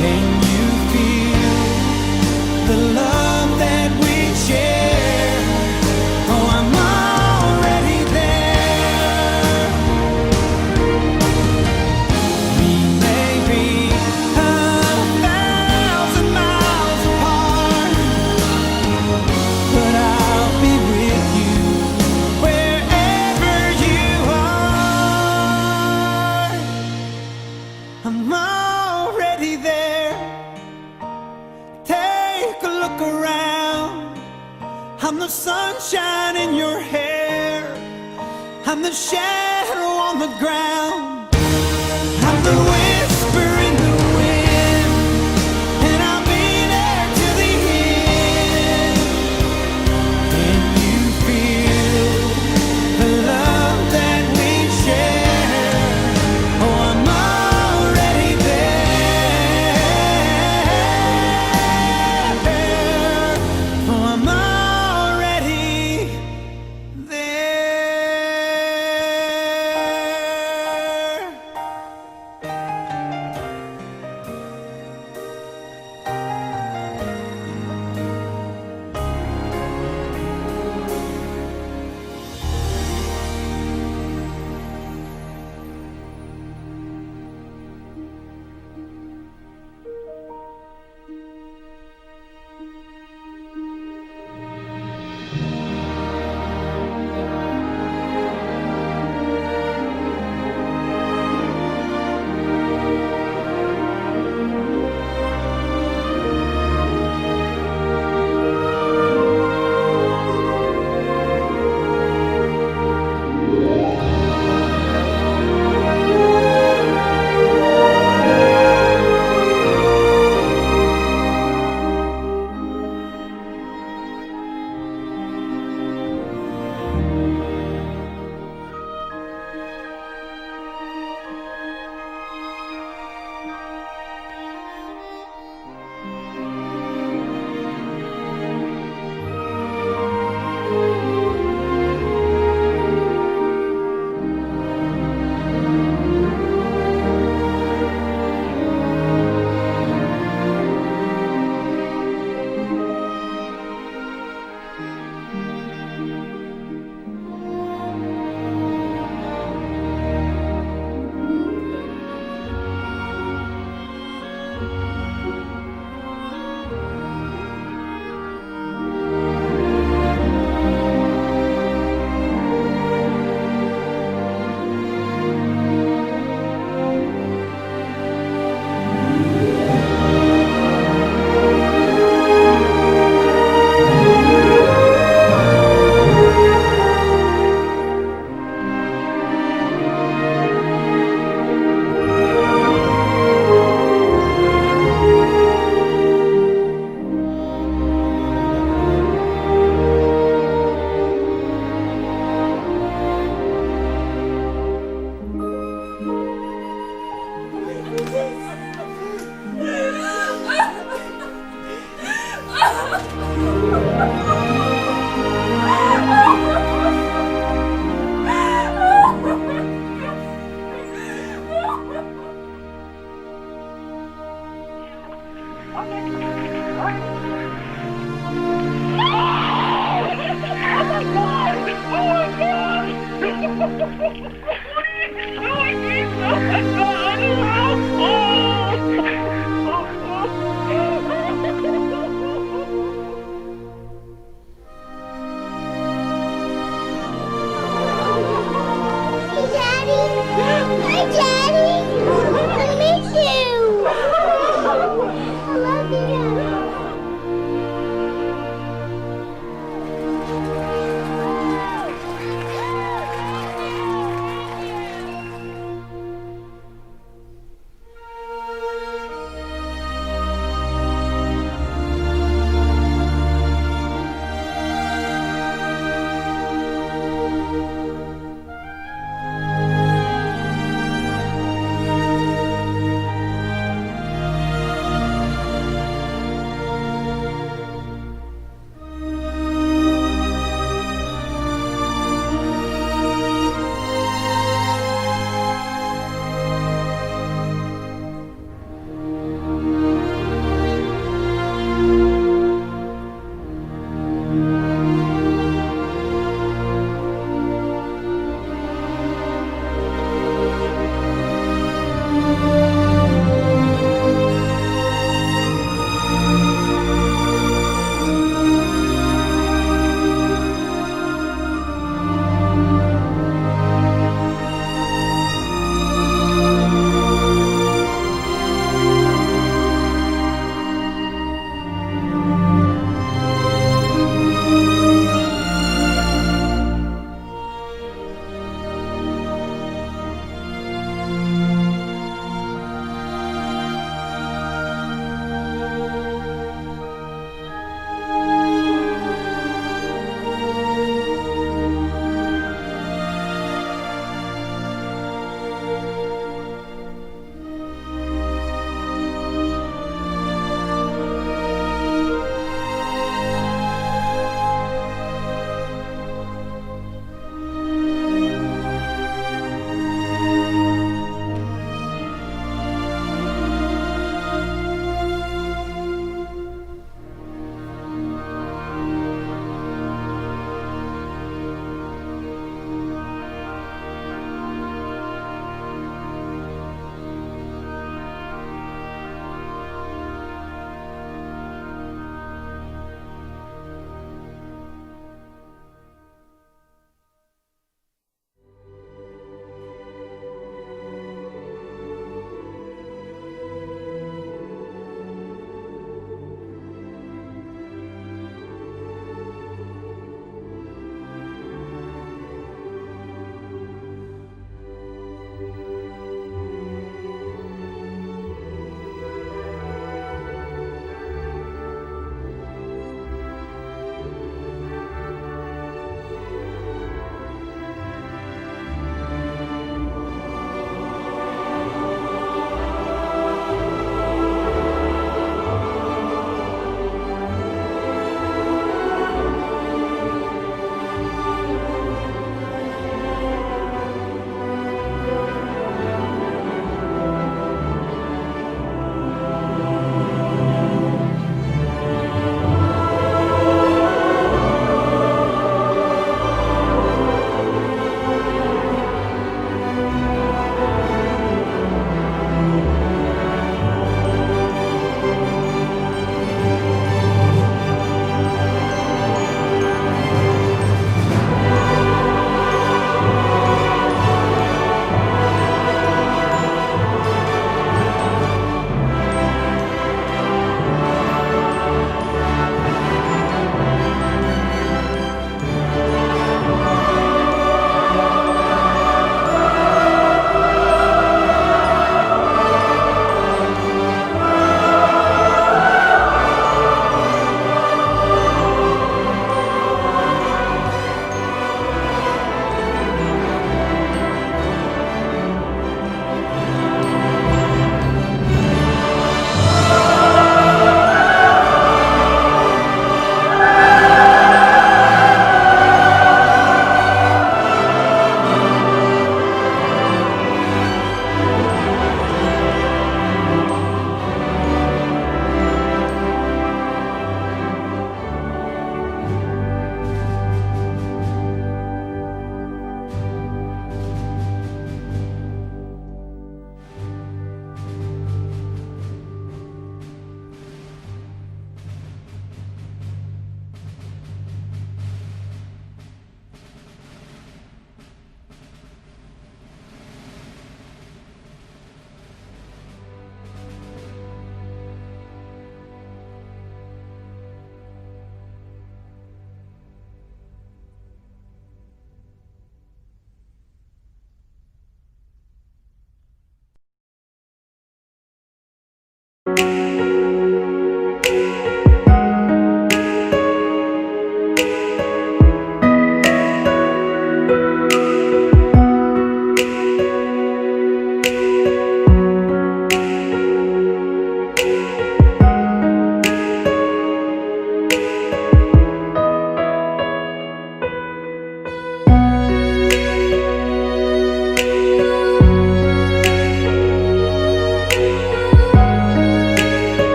Can you feel the love that we share? Oh, I'm already there. We may be 1,000 miles apart, but I'll be with you wherever you are. I'm already there. Take a look around. I'm the sunshine in your hair. I'm the shadow on the ground. I'm the whisper in the wind. And I'll be there till the end. Can you feel the love that we share? Oh, I'm already there. Oh, I'm already there.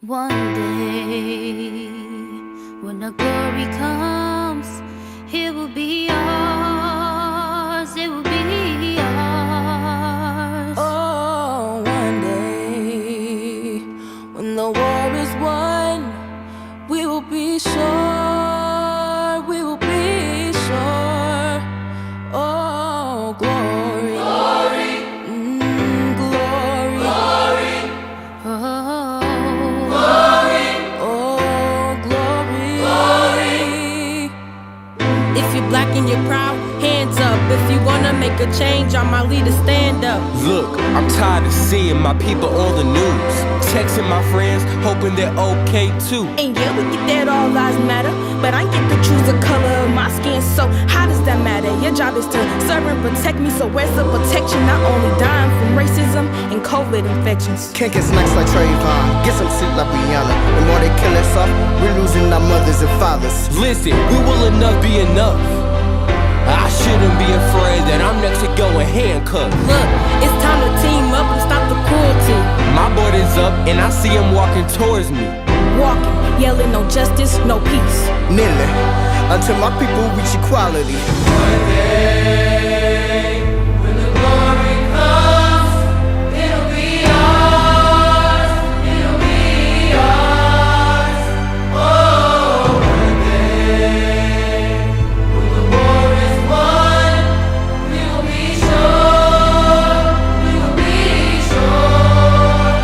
One day, when the glory comes, it will be ours, it will be ours. Oh, one day, when the war is won, we will be sure, we will be sure. Oh, glory, glory, glory, glory. Oh, glory, oh, glory, glory. If you're black and you're proud, hands up. If you wanna make a change, I'm my leader, stand up. Look, I'm tired of seeing my people on the news, texting my friends, hoping they're okay too. And yeah, we get that all lives matter, but I get to choose the color of my skin, so how does that matter? Your job is to serve and protect me, so where's the protection? Not only dying from racism and COVID infections. Can't get snacks like Trayvon, get some sleep like Rihanna. The more they kill us off, we're losing our mothers and fathers. Listen, we will enough be enough. I shouldn't be afraid that I'm next to go and handcuff. Look, it's time to team up and stop the cruelty. My border's up and I see him walking towards me. Walking, yelling no justice, no peace. Kneeling, until my people reach equality. One day, when the glory comes, it'll be ours, it'll be ours. Oh, one day, when the war is won, we will be sure, we will be sure.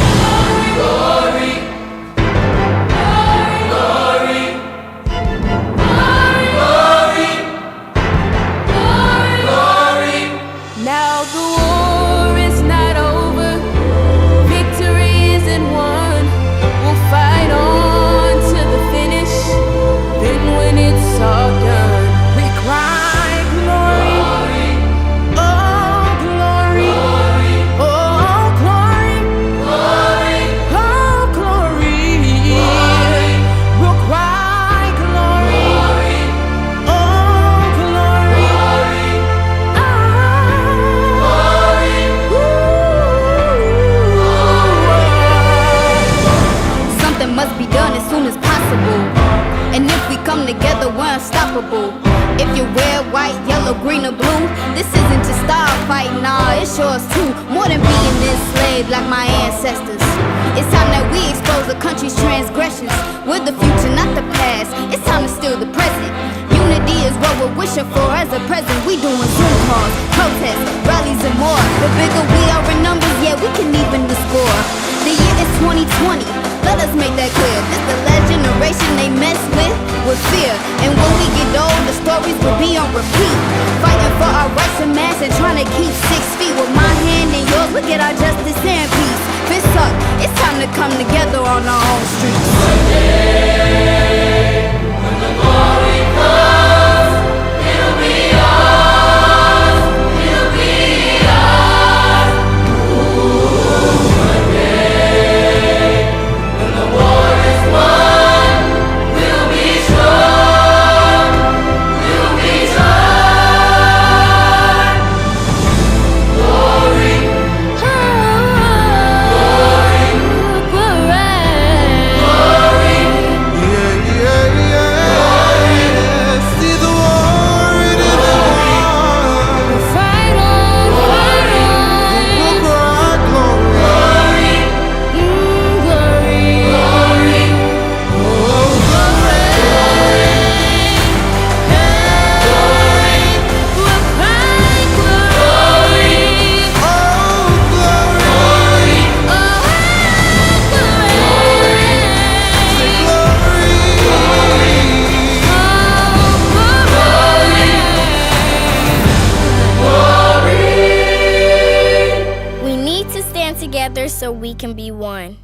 Glory, glory, glory, glory, glory, glory. Now the war is not over, victory isn't won. We'll fight on to the finish, then when it's all done, we cry glory, oh glory, oh glory, oh glory, we'll cry glory, oh glory, Something must be done as soon as possible. And if we come together, we're unstoppable. If you wear white, yellow, green, or blue, this isn't just our fight, nah, it's yours too. More than being enslaved like my ancestors. It's time that we expose the country's transgressions. We're the future, not the past. It's time to steal the present. Unity is what we're wishing for as a present. We doing Zoom calls, protests, rallies, and more. The bigger we are in numbers, yeah, we can even the score. The year is 2020. Let us make that clear. This the last generation they mess with fear. And when we get old, the stories will be on repeat. Fighting for our rights and mass and trying to keep 6 feet. With my hand in yours, we'll get our justice and peace. Fists up, it's time to come together on our own streets. One day, when the glory comes, it'll be ours, it'll be ours. Ooh, one day, when the war is won, we'll be sure, we'll be sure. Glory, glory, glory. Yeah, yeah, yeah. See the war, it is won. Fight on, fight on. We'll cry glory. Glory, Glory, Oh, we'll cry glory, oh, glory. We need to stand together so we can be one.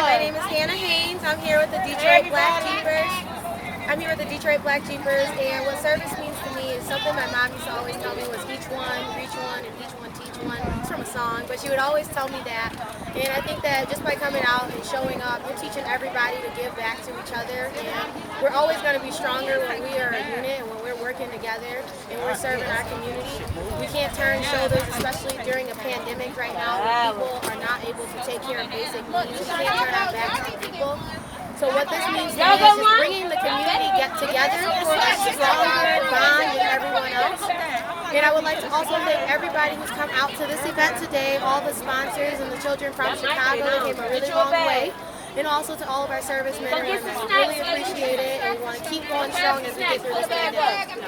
my name is Hannah Haynes. I'm here with the Detroit Black Jeepers. I'm here with the Detroit Black Jeepers, and what service means to me is something my mom used to always tell me was each one, reach one, and each one teach one. It's from a song, but she would always tell me that. And I think that just by coming out and showing up, we're teaching everybody to give back to each other, and we're always going to be stronger when we are a unit and when we're working together and we're serving our community. We can't turn shoulders, especially during a pandemic right now when people are not able to take care of basic needs. We can't turn our backs on people. So what this means to me is just bringing the community together for a stronger bond with everyone else. And I would like to also thank everybody who's come out to this event today, all the sponsors and the children from Chicago. They came a really long way. And also to all of our servicemen and women. We really appreciate it, and we want to keep going strong as we get through this pandemic.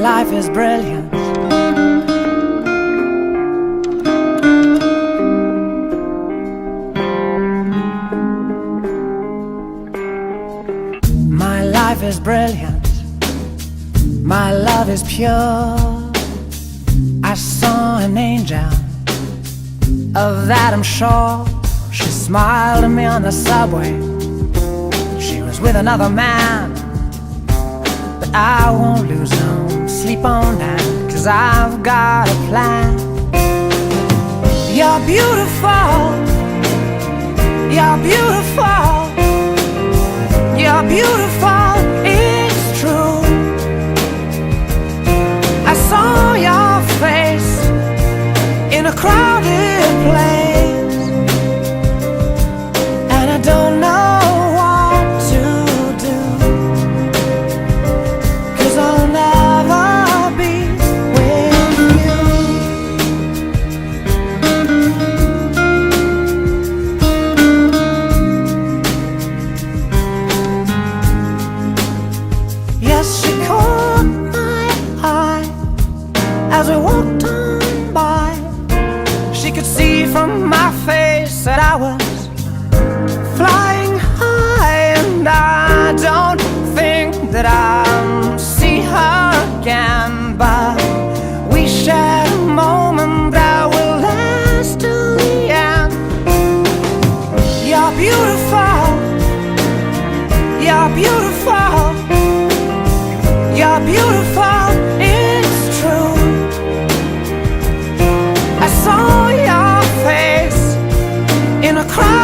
Life is brilliant. My life is brilliant. My love is pure. I saw an angel, of that I'm sure. She smiled at me on the subway. She was with another man, but I won't lose no sleep on that, 'cause I've got a plan. You're beautiful. You're beautiful. You're beautiful. It's true. I saw your face in a crowded place, and I don't know what to do, 'cause I'll never be with you. Yes, she caught my eye as we walked on by. She could see from my face that I was flying high, and I don't think that I'll see her again, but we shared a moment that will last till the end. You're beautiful. You're beautiful. You're beautiful. It's true. I saw your face in a crowd.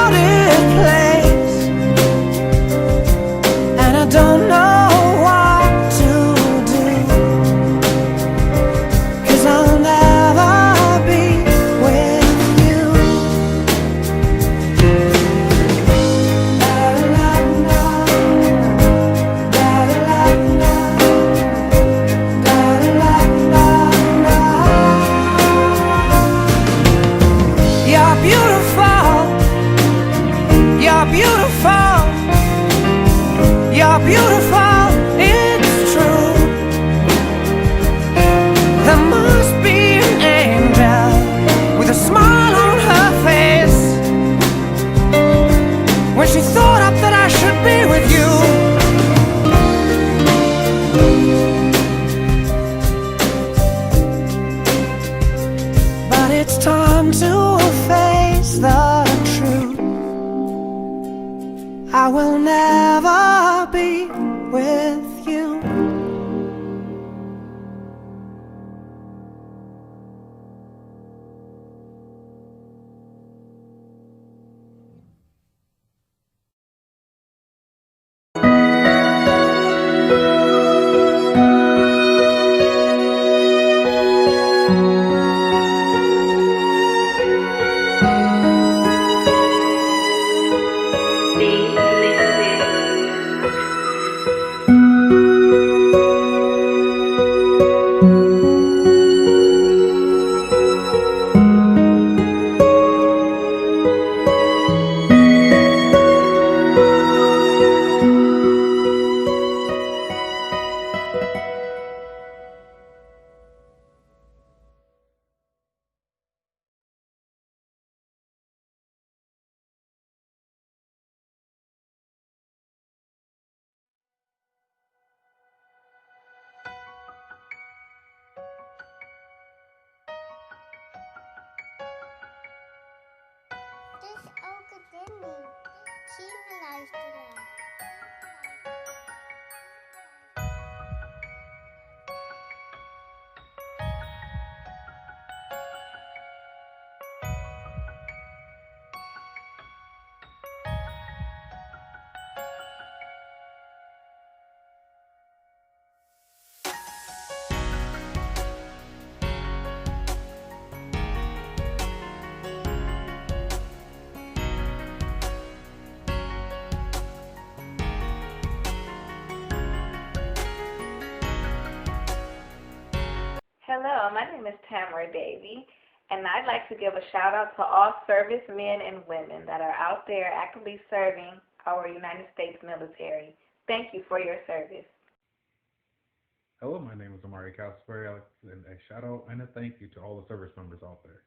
is academy. Criminalized today. Hello, my name is Tamara Davey, and I'd like to give a shout out to all servicemen and women that are out there actively serving our United States military. Thank you for your service. Hello, my name is Amari Casper, and a shout out and a thank you to all the service members out there.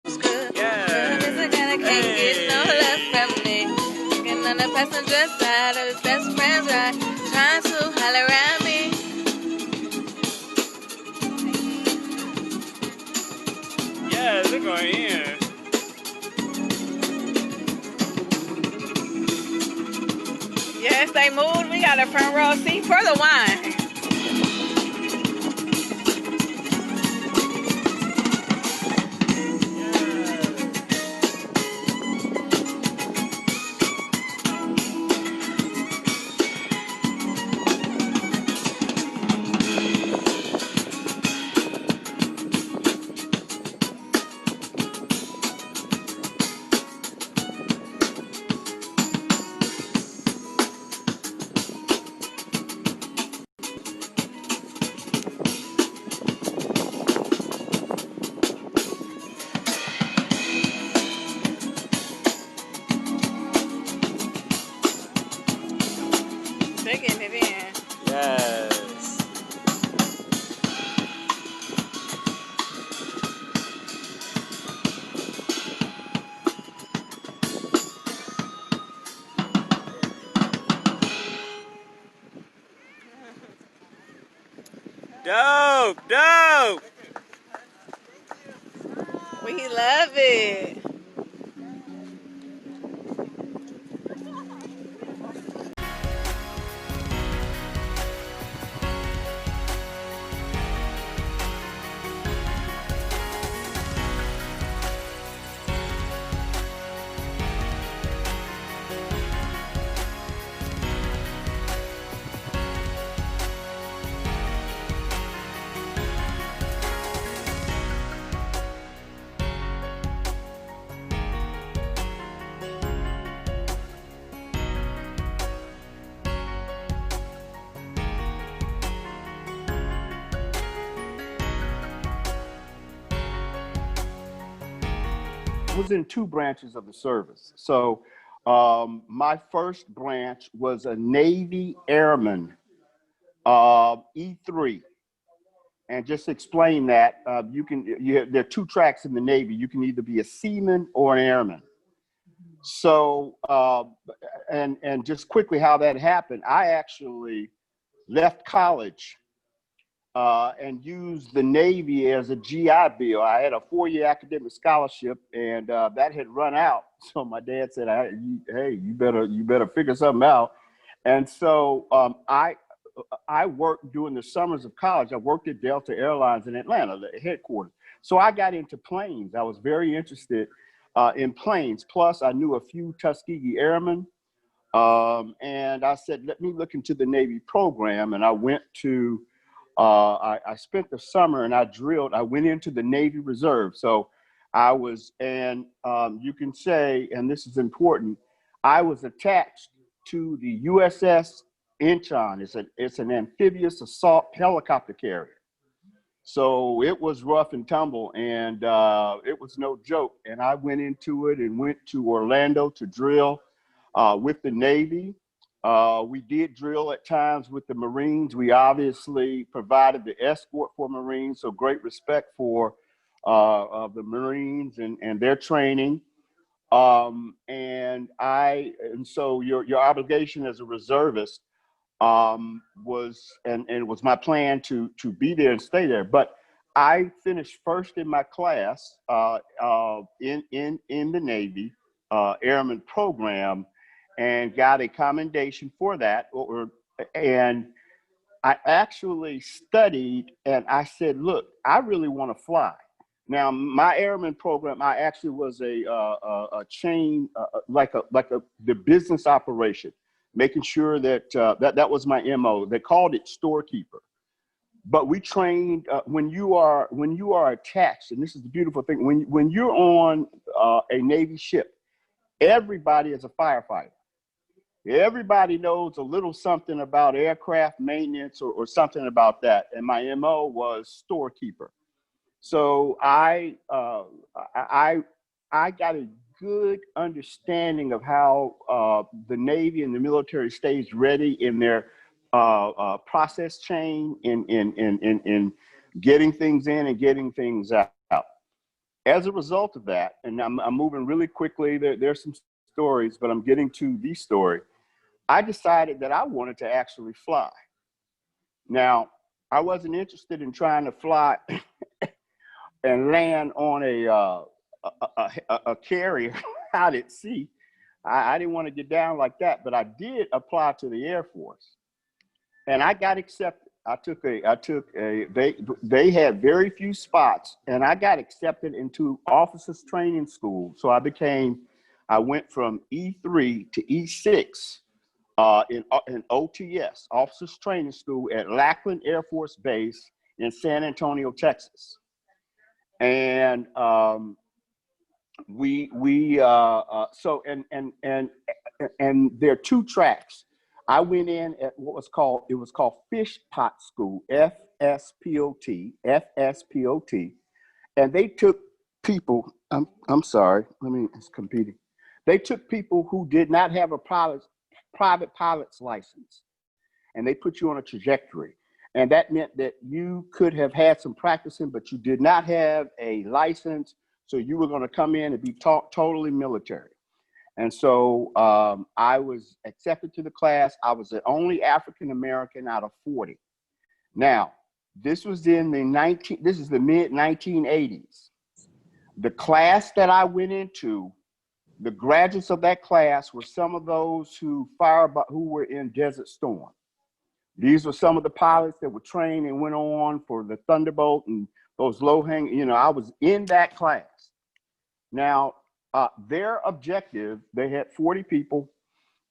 Can't get no love from me. Looking on the passenger side of his best friend's ride, trying to holler at me. Yeah, they're going in. Yes, they moved. We got a front row seat for the wine. They're getting it in. Yes. Dope, dope. We love it. Was in two branches of the service. So my first branch was a Navy Airman, E3. And just to explain that, there are two tracks in the Navy. You can either be a seaman or an airman. So, and just quickly how that happened, I actually left college and used the Navy as a GI Bill. I had a 4-year academic scholarship, and that had run out. So my dad said, "Hey, you better figure something out." And so I worked during the summers of college. I worked at Delta Airlines in Atlanta, the headquarters. So I got into planes. I was very interested in planes. Plus, I knew a few Tuskegee Airmen. And I said, let me look into the Navy program. And I went to I spent the summer and I drilled. I went into the Navy Reserve. So I was, and you can say, and this is important, I was attached to the USS Incheon. It's an amphibious assault helicopter carrier. So it was rough and tumble, and it was no joke. And I went into it and went to Orlando to drill with the Navy. We did drill at times with the Marines. We obviously provided the escort for Marines, so great respect for the Marines and their training. And so your obligation as a reservist was, and it was my plan to be there and stay there. But I finished first in my class in the Navy airman program and got a commendation for that. And I actually studied and I said, look, I really want to fly. Now, my airman program, I actually was a chain, the business operation, making sure that that was my MO. They called it storekeeper. But we trained when you are attached, and this is the beautiful thing, when you're on a Navy ship, everybody is a firefighter. Everybody knows a little something about aircraft maintenance or something about that. And my MO was storekeeper. So I got a good understanding of how the Navy and the military stays ready in their process chain in getting things in and getting things out. As a result of that, and I'm moving really quickly, there's some stories, but I'm getting to the story. I decided that I wanted to actually fly. Now, I wasn't interested in trying to fly and land on a carrier out at sea. I didn't want to get down like that, but I did apply to the Air Force, and I got accepted. They had very few spots, and I got accepted into officers training school. So I went from E3 to E6 in OTS, Officers Training School at Lackland Air Force Base in San Antonio, Texas. And and there are two tracks. I went in at what was called Fish Pot School, FSPOT, and they took people. I'm sorry, it's competing. They took people who did not have a private pilot's license, and they put you on a trajectory. And that meant that you could have had some practicing, but you did not have a license. So you were going to come in and be taught totally military. And so I was accepted to the class. I was the only African-American out of 40. Now, this was in the mid 1980s. The class that I went into, the graduates of that class were some of those who were in Desert Storm. These were some of the pilots that were trained and went on for the Thunderbolt and those low-hanging, I was in that class. Now, their objective, they had 40 people.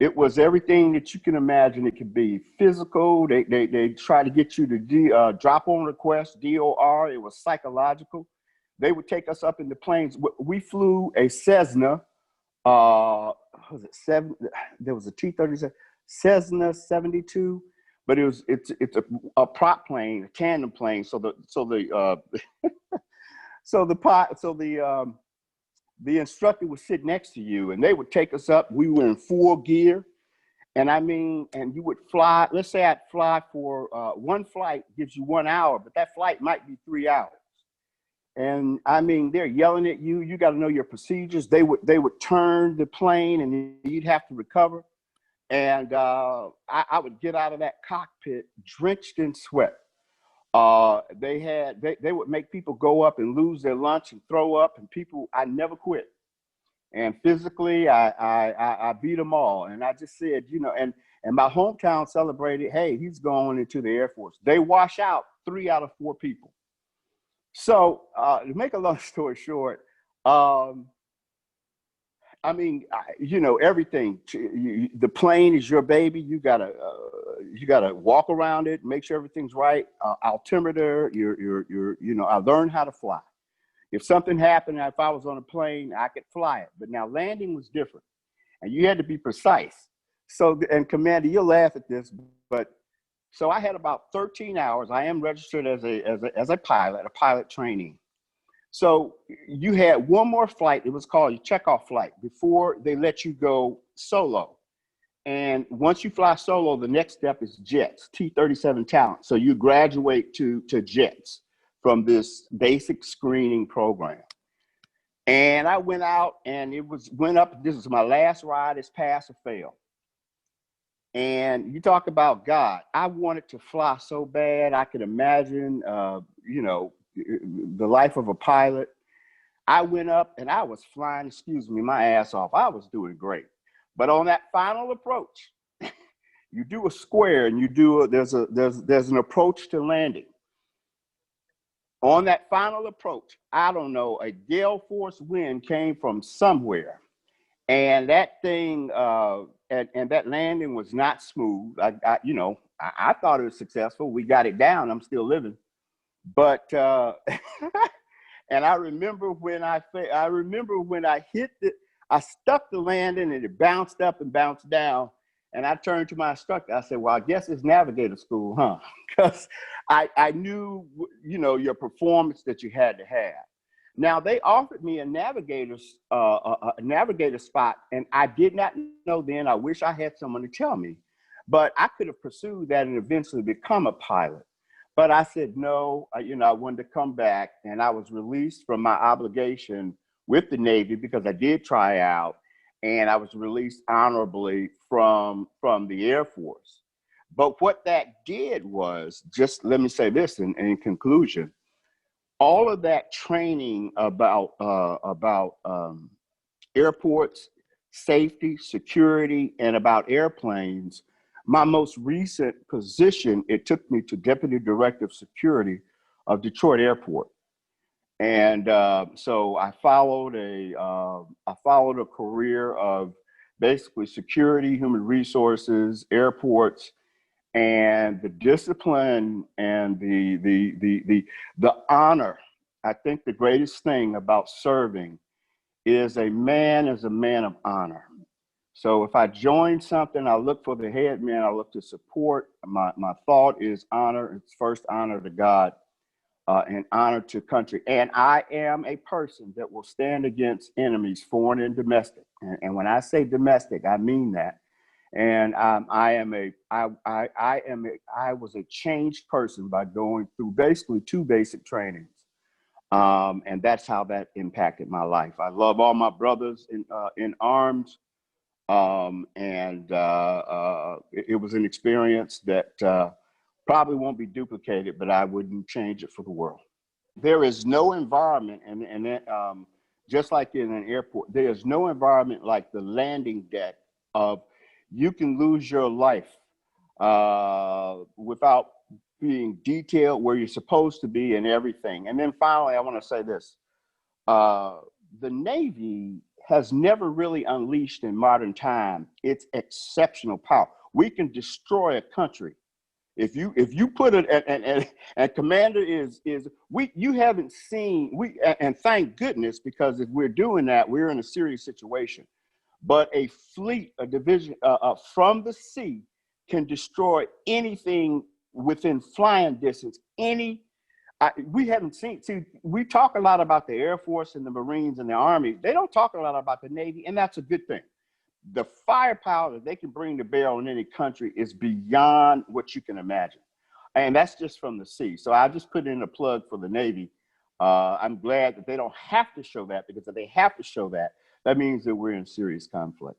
It was everything that you can imagine it could be. Physical, they try to get you to drop on request, DOR. It was psychological. They would take us up in the planes. We flew a Cessna, there was a T-37, Cessna 72. But it's a prop plane, a tandem plane. So the instructor would sit next to you, and they would take us up. We were in full gear, and you would fly. Let's say I'd fly for one flight gives you 1 hour, but that flight might be 3 hours. And they're yelling at you. You got to know your procedures. They would turn the plane, and you'd have to recover. And I would get out of that cockpit drenched in sweat. They would make people go up and lose their lunch and throw up, and I never quit. And physically, I beat them all. And I just said, and my hometown celebrated, hey, he's going into the Air Force. They wash out 3 out of 4 people. So to make a long story short, everything. The plane is your baby. You gotta walk around it, make sure everything's right. Altimeter. I learned how to fly. If something happened, if I was on a plane, I could fly it. But now landing was different, and you had to be precise. So, and Commander, you'll laugh at this, but so I had about 13 hours. I am registered as a pilot training. So you had one more flight. It was called your checkoff flight before they let you go solo. And once you fly solo, the next step is jets, T-37 Talent. So you graduate to jets from this basic screening program. And I went out and went up. This is my last ride. It's pass or fail. And you talk about God. I wanted to fly so bad. I could imagine, the life of a pilot. I went up and I was flying, excuse me, my ass off. I was doing great. But on that final approach, you do a square and you do there's an approach to landing. On that final approach, I don't know, a gale force wind came from somewhere. And that thing, and that landing was not smooth. I thought it was successful. We got it down. I'm still living. But, and I remember when I hit I stuck the landing and it bounced up and bounced down. And I turned to my instructor. I said, well, I guess it's navigator school, huh? Because I knew, your performance that you had to have. Now, they offered me a navigator spot, and I did not know then. I wish I had someone to tell me. But I could have pursued that and eventually become a pilot. But I said, no, I wanted to come back, and I was released from my obligation with the Navy because I did try out, and I was released honorably from the Air Force. But what that did was, just let me say this in conclusion, all of that training about airports, safety, security, and about airplanes, my most recent position, it took me to Deputy Director of Security of Detroit Airport. And so I followed a career of basically security, human resources, airports, and the discipline and the honor. I think the greatest thing about serving is a man of honor. So if I join something, I look for the head man, I look to support. My thought is honor. It's first honor to God and honor to country. And I am a person that will stand against enemies, foreign and domestic. And when I say domestic, I mean that. And I was a changed person by going through basically 2 basic trainings. And that's how that impacted my life. I love all my brothers in arms. It was an experience that probably won't be duplicated, but I wouldn't change it for the world. There is no environment, and just like in an airport, there is no environment like the landing deck of you can lose your life without being detailed where you're supposed to be and everything. And then finally, I want to say this. The Navy has never really unleashed in modern time its exceptional power. We can destroy a country. If you put it, and commander you haven't seen, and thank goodness, because if we're doing that, we're in a serious situation. But a fleet, a division from the sea can destroy anything within flying distance. We haven't seen, we talk a lot about the Air Force and the Marines and the Army. They don't talk a lot about the Navy, and that's a good thing. The firepower that they can bring to bear on any country is beyond what you can imagine. And that's just from the sea. So I just put in a plug for the Navy. I'm glad that they don't have to show that, because if they have to show that, that means that we're in serious conflict.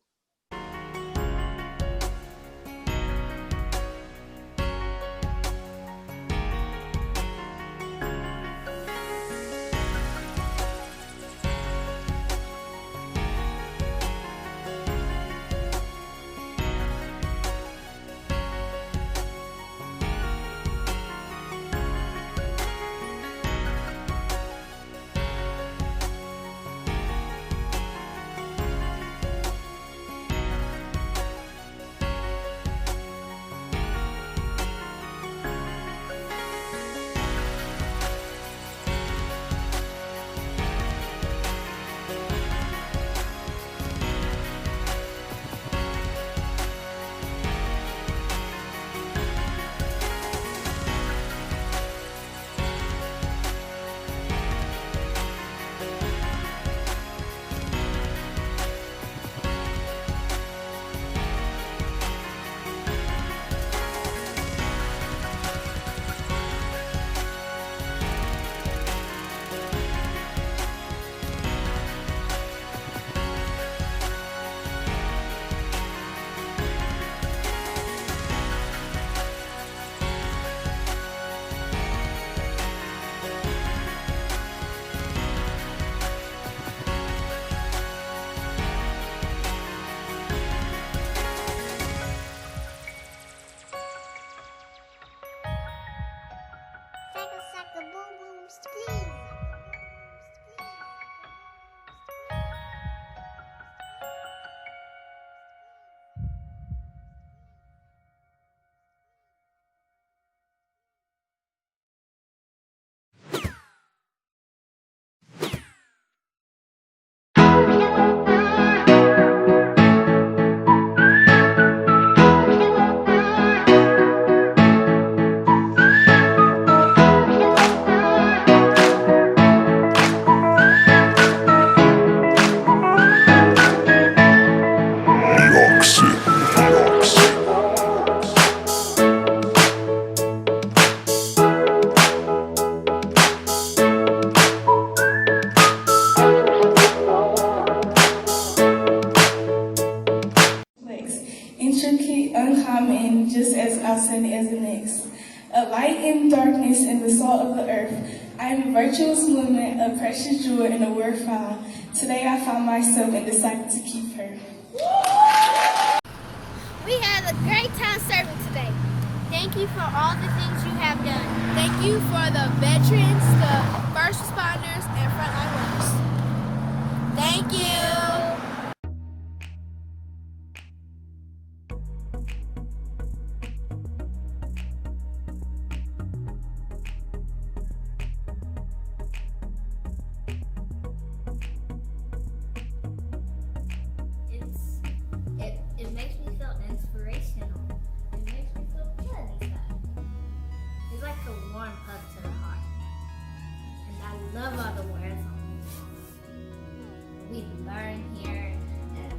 come in just as outstanding as the next. A light in darkness and the salt of the earth. I am a virtuous woman, a precious jewel, and a word found. Today I found myself and decided to keep her. We had a great time serving today. Thank you for all the things you have done. Thank you for the veterans, the first responders, and frontline workers. Thank you. It makes me feel inspirational. It makes me feel good inside. It's like a warm hug to the heart. And I love all the words on these songs. We learn here, and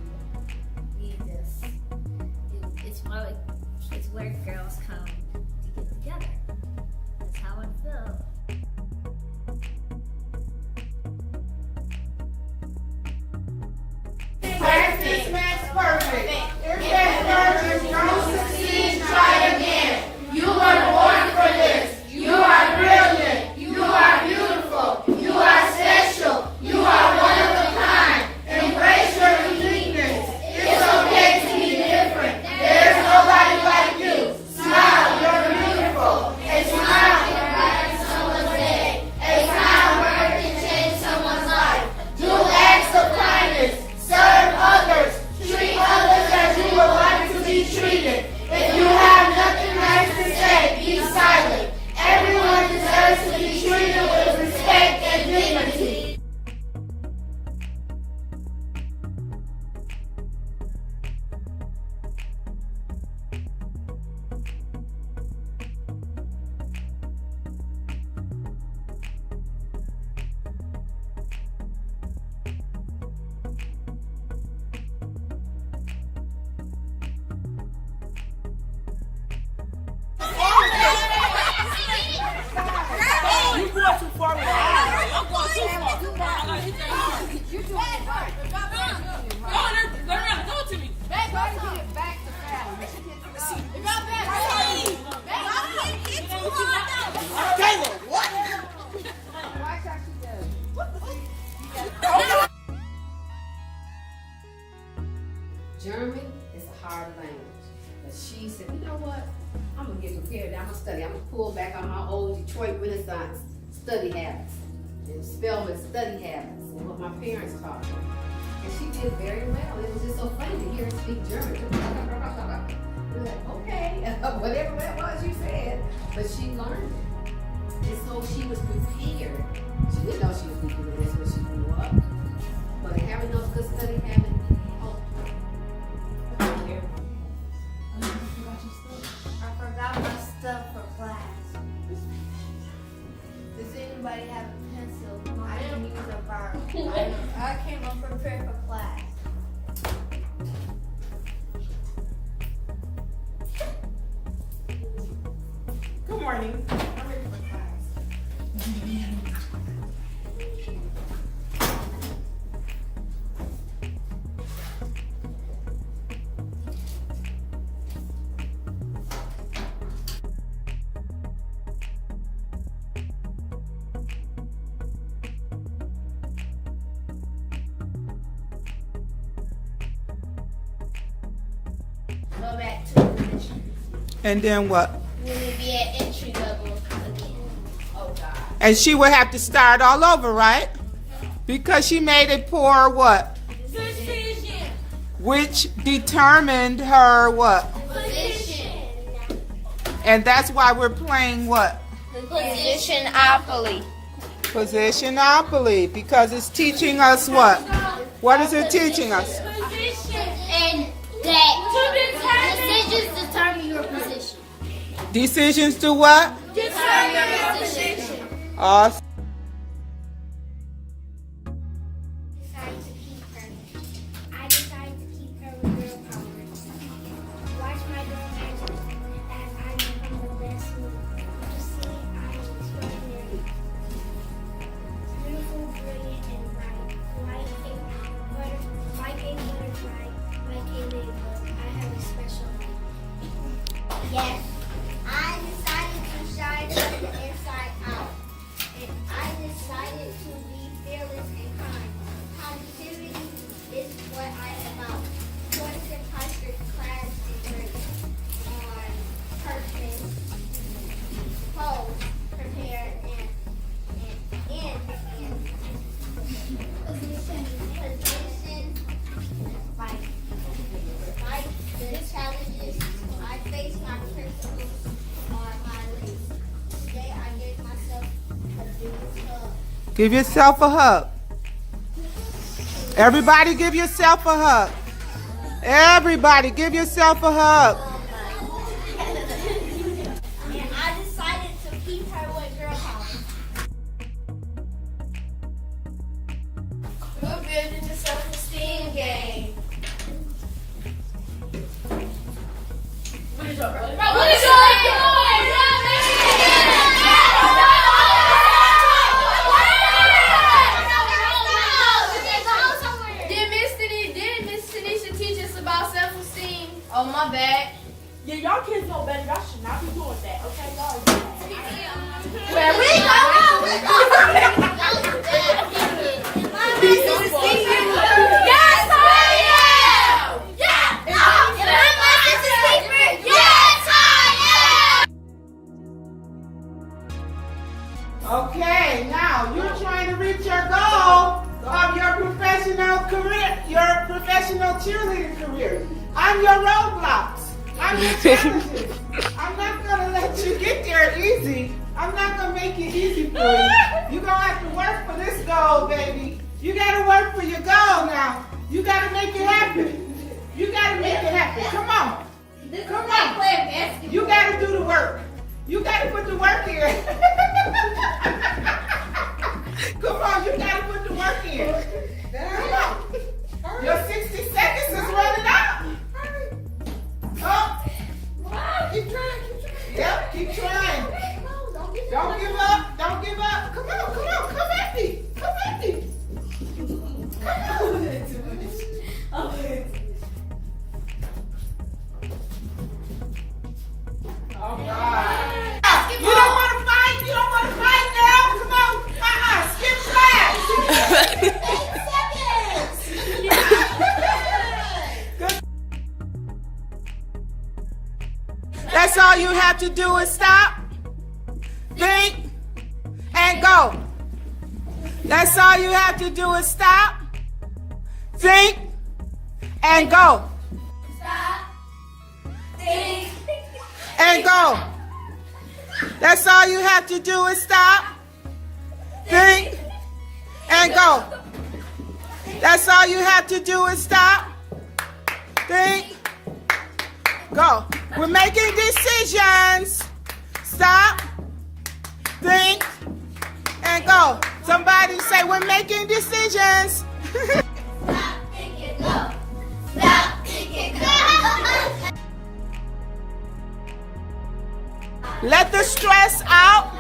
it's where girls come to get together. That's how it feels. Practice makes perfect. If that virtue don't succeed, try again. You were born for this. You are brilliant. You are beautiful. You are special. You are one of a kind. Embrace your uniqueness. It's okay to be different. There's nobody like you. Smile, you're beautiful. A smile can brighten someone's day. A kind word can change someone's life. Do acts of kindness. Serve others. Treat others as you would like to be treated. If you have nothing nice to say, be silent. Everyone deserves to be treated with respect and dignity. You going too far with that. I'm going too far. You're doing it right. Go to me. Back to family. Taylor, what? Watch how she does. German is a hard language. But she said, you know what? I'm gonna get prepared. I'm gonna study. I'm gonna pull back on my old Detroit Renaissance study habits and Spelman study habits and what my parents taught me. And she did very well. It was just so funny to hear her speak German. We were like, okay, whatever that was you said, but she learned it. And so she was prepared. She didn't know she was going to do this when she grew up, but having those good study habits helped her. I forgot my stuff for class. Does anybody have a pencil? I didn't use a bar. I came unprepared for class. Good morning. I'm ready for class. Go back to position. And then what? Will it be at entry level again? Oh God. And she would have to start all over, right? Because she made a poor what? Decision. Which determined her what? Position. And that's why we're playing what? Positionopoly. Positionopoly, because it's teaching us what? What is it teaching us? Position. And that decisions determine your position. Decisions to what? Determine your position. Awesome. I decided to keep her with girl power. Watch my girl magic as I become the best me. You see, I am extraordinary. Beautiful, brilliant, and bright. Like a butterfly, like a ladybug. I have a special life. Yes. I decided to shine from the inside out. And I decided to be fearless and kind. Positivity is what I'm about. Joyce and Parker class degree on purpose, pose, prepare, and position, fight the challenges I face. My principles are my race. Today I gave myself a big hug. Give yourself a hug. Everybody give yourself a hug. Everybody give yourself a hug. And I decided to keep her with girl power. We're building the self-esteem game. What is your brother? What is your Did Miss Tanisha teach us about self-esteem? Oh, my bad. Yeah, y'all kids know better. Y'all should not be doing that, okay? Y'all Where we go? Yes, I am! Yeah! Am I my sister's keeper? Yes, I am! Okay, now you're trying to reach your goal of your professional career, your professional cheerleading career. I'm your roadblocks. I'm your challenges. I'm not gonna let you get there easy. I'm not gonna make it easy for you. You're gonna have to work for this goal, baby. You gotta work for your goal now. You gotta make it happen. You gotta make it happen. Come on. Come on. You gotta do the work. You gotta put the work in. Come on, you gotta put the work in. Come on. Your 60 seconds is running out. Oh. Keep trying. Yep, keep trying. Don't give up. Don't give up. Come on. Come at me. Come at me. Come on. All right. You don't want to fight? You don't want to fight now? Come on. Skip class. 8 seconds. That's all you have to do is stop, think, and go. That's all you have to do is stop, think, and go. Stop, think, and go. That's all you have to do is stop, think, and go. That's all you have to do is stop, think, go. We're making decisions. Stop, think, and go. Somebody say we're making decisions. stop, think, and go. Stop, think, and go. Let the stress out.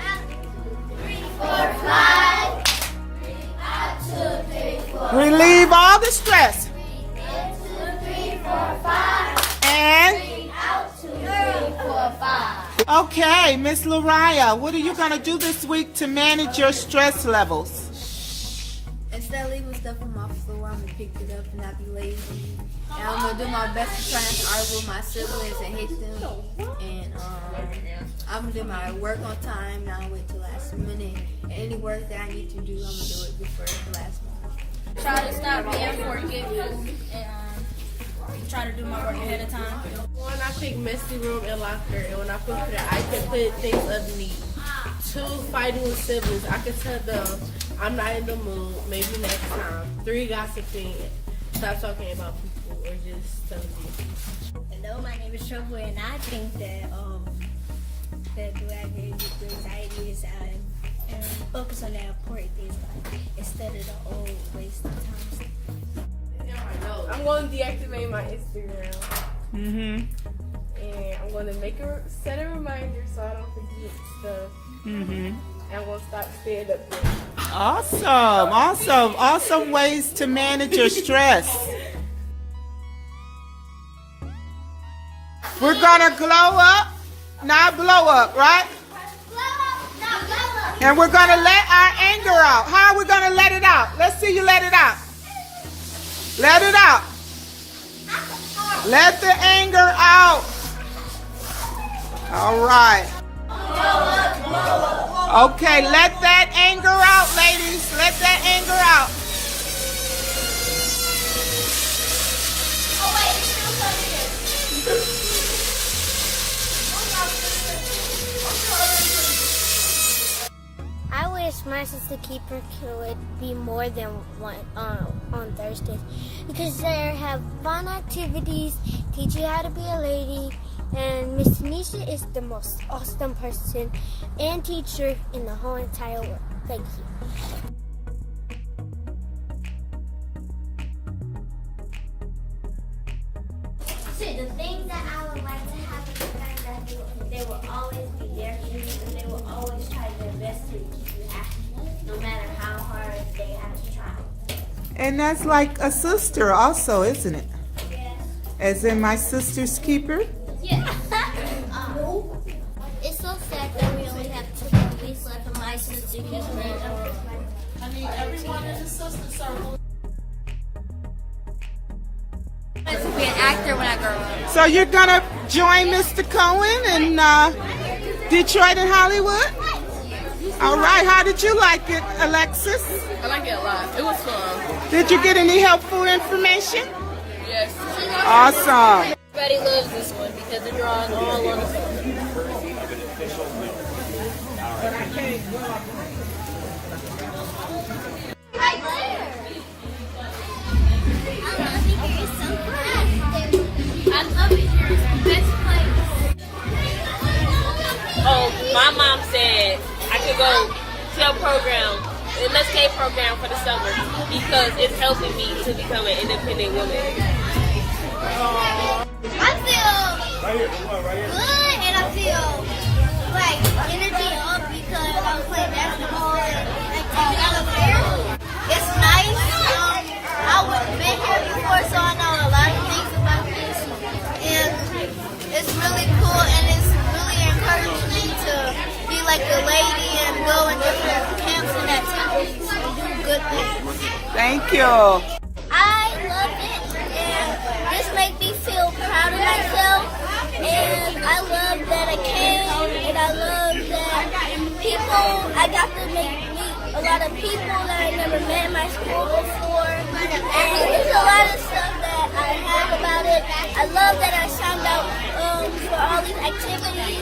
3, 4, 5. 3 out, 2, 3, 4. Relieve all the stress. 1, 2, 3, 4, 5. And 3 out, 2, 3, 4, 5. okay, Miss Lariah, what are you gonna do this week to manage your stress levels? Instead of leaving stuff on my floor, I'm gonna pick it up and not be lazy. And I'm gonna do my best to try and argue with my siblings and hate them. And I'm gonna do my work on time, not wait till last minute. And any work that I need to do, I'm gonna do it before the last minute. Try to stop being forgetful and try to do my work ahead of time. One, I pick messy room and locker, and when I put it, I can put things underneath. 2, fighting with siblings. I can tell them I'm not in the mood, maybe next time. 3, gossiping. Stop talking about people or just telling people. Hello, my name is Trouble, and I think that the way I get with anxiety is and focus on the important things like instead of the old waste of time. I'm going to deactivate my Instagram. Mm-hmm. And I'm going to set a reminder so I don't forget stuff. Mm-hmm. And I'm going to stop staying up there. Awesome ways to manage your stress. We're gonna glow up not blow up, right? And we're going to let our anger out. How are we going to let it out? Let's see you let it out. Let it out. Let the anger out. All right. Okay, let that anger out, ladies. Let that anger out. I wish my sister keeper could be more than one on Thursdays because they have fun activities, teach you how to be a lady, and Miss Tanisha is the most awesome person and teacher in the whole entire world. Thank you. So the things that I would like to have is that they will always be there for you and they will always try their best to keep you happy, no matter how hard they have to try. And that's like a sister also, isn't it? Yes. As in my sister's keeper? Yeah. It's so sad that we only have 2 weeks left of my sister because I need everyone in the sister circle. I want to be an actor when I grow up. So you're going to join Mr. Cohen in Detroit and Hollywood? All right. How did you like it, Alexis? I like it a lot. It was fun. Did you get any helpful information? Yes. Awesome. Everybody loves this one because the drawing all on the phone. I love it here. It's the best place. Oh, my mom said I could go to a program, an MSK program for the summer because it's helping me to become an independent woman. I feel good and I feel like energy up because I'm playing basketball and like I was there. It's nice. I wouldn't been here before, so I know a lot of things about this, and it's really cool and it's really encouraging me to be like a lady and go in different camps and activities and do good things. Thank you. I love it, and this makes me feel proud of myself, and I love that I came, and I love that I got to meet a lot of people that I never met in my school before, and there's a lot of stuff that I have about it. I love that I signed up for all these activities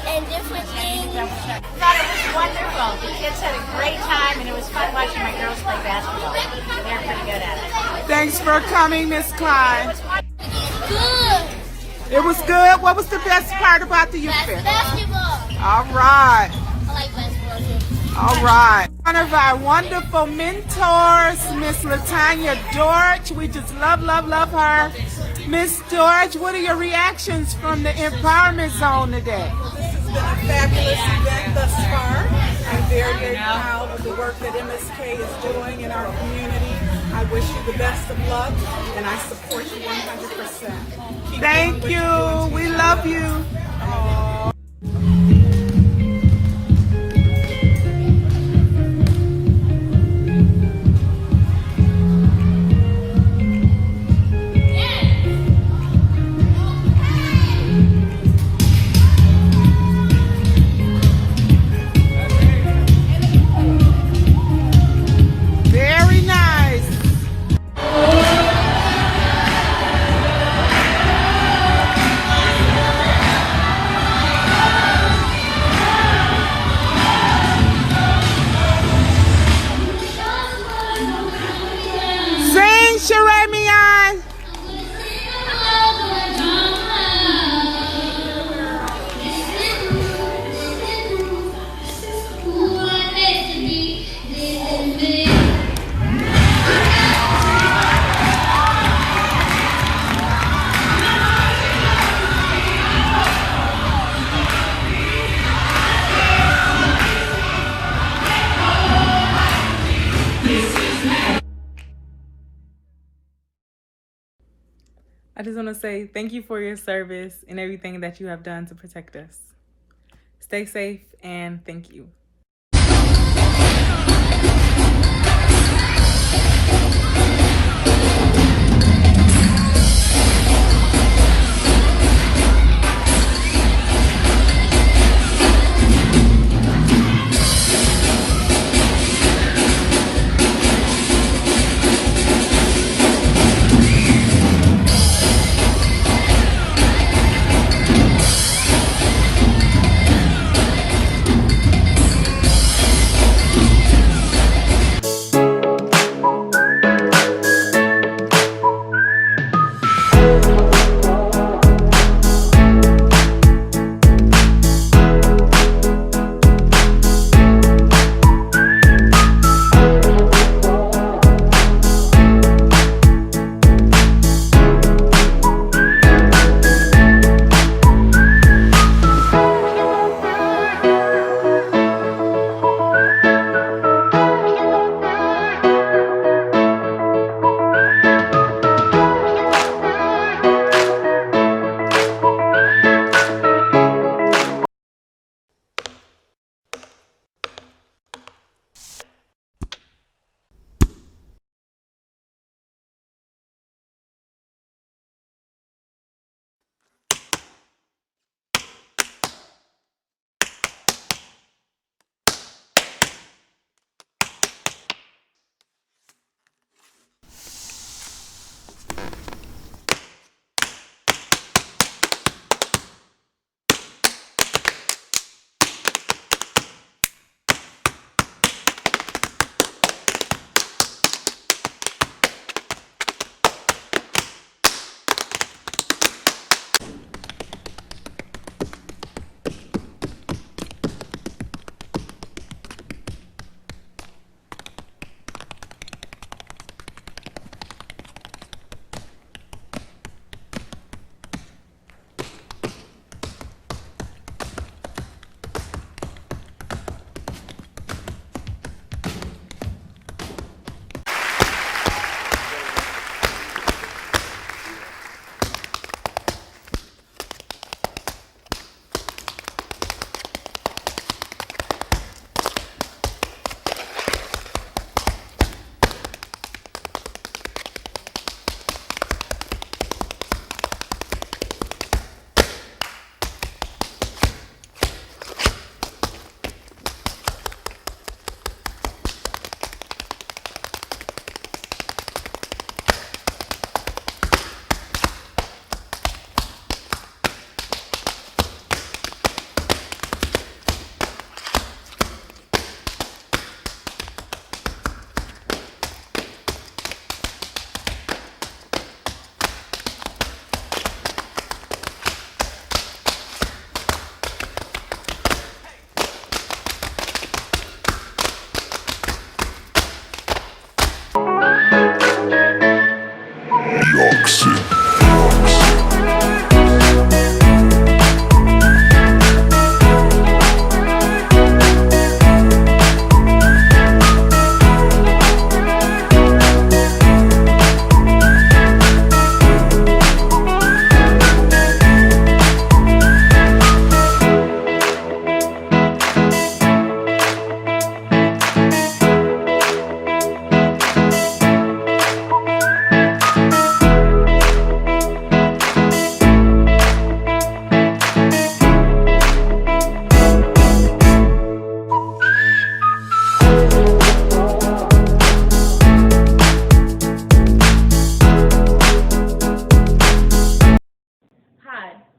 and different things. I thought it was wonderful. The kids had a great time, and it was fun watching my girls play basketball. They're pretty good at it. Thanks for coming, Miss Klein. Good. It was good. What was the best part about the youth fair? Basketball. All right. I like basketball too. All right. One of our wonderful mentors, Miss Latanya Dorch. We just love her. Miss Dorch, what are your reactions from the Empowerment Zone today? This has been a fabulous event thus far. I'm very, very proud of the work that MSK is doing in our community. I wish you the best of luck, and I support you 100%. Thank you. We love you. Very nice. Sing, Sheremian. I just want to say thank you for your service and everything that you have done to protect us. Stay safe, and thank you.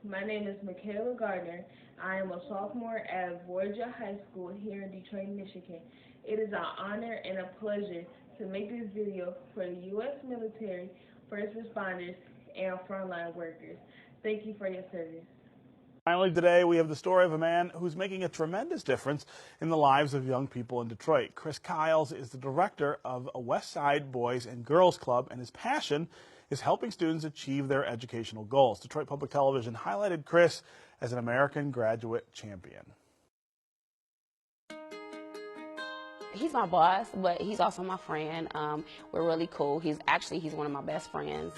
My name is Michaela Gardner. I am a sophomore at Voyager High School here in Detroit, Michigan. It is an honor and a pleasure to make this video for the U.S. military, first responders, and frontline workers. Thank you for your service. Finally today, we have the story of a man who's making a tremendous difference in the lives of young people in Detroit. Chris Kyles is the director of a West Side Boys and Girls Club, and his passion is helping students achieve their educational goals. Detroit Public Television highlighted Chris as an American Graduate Champion. He's my boss, but he's also my friend. We're really cool. He's one of my best friends.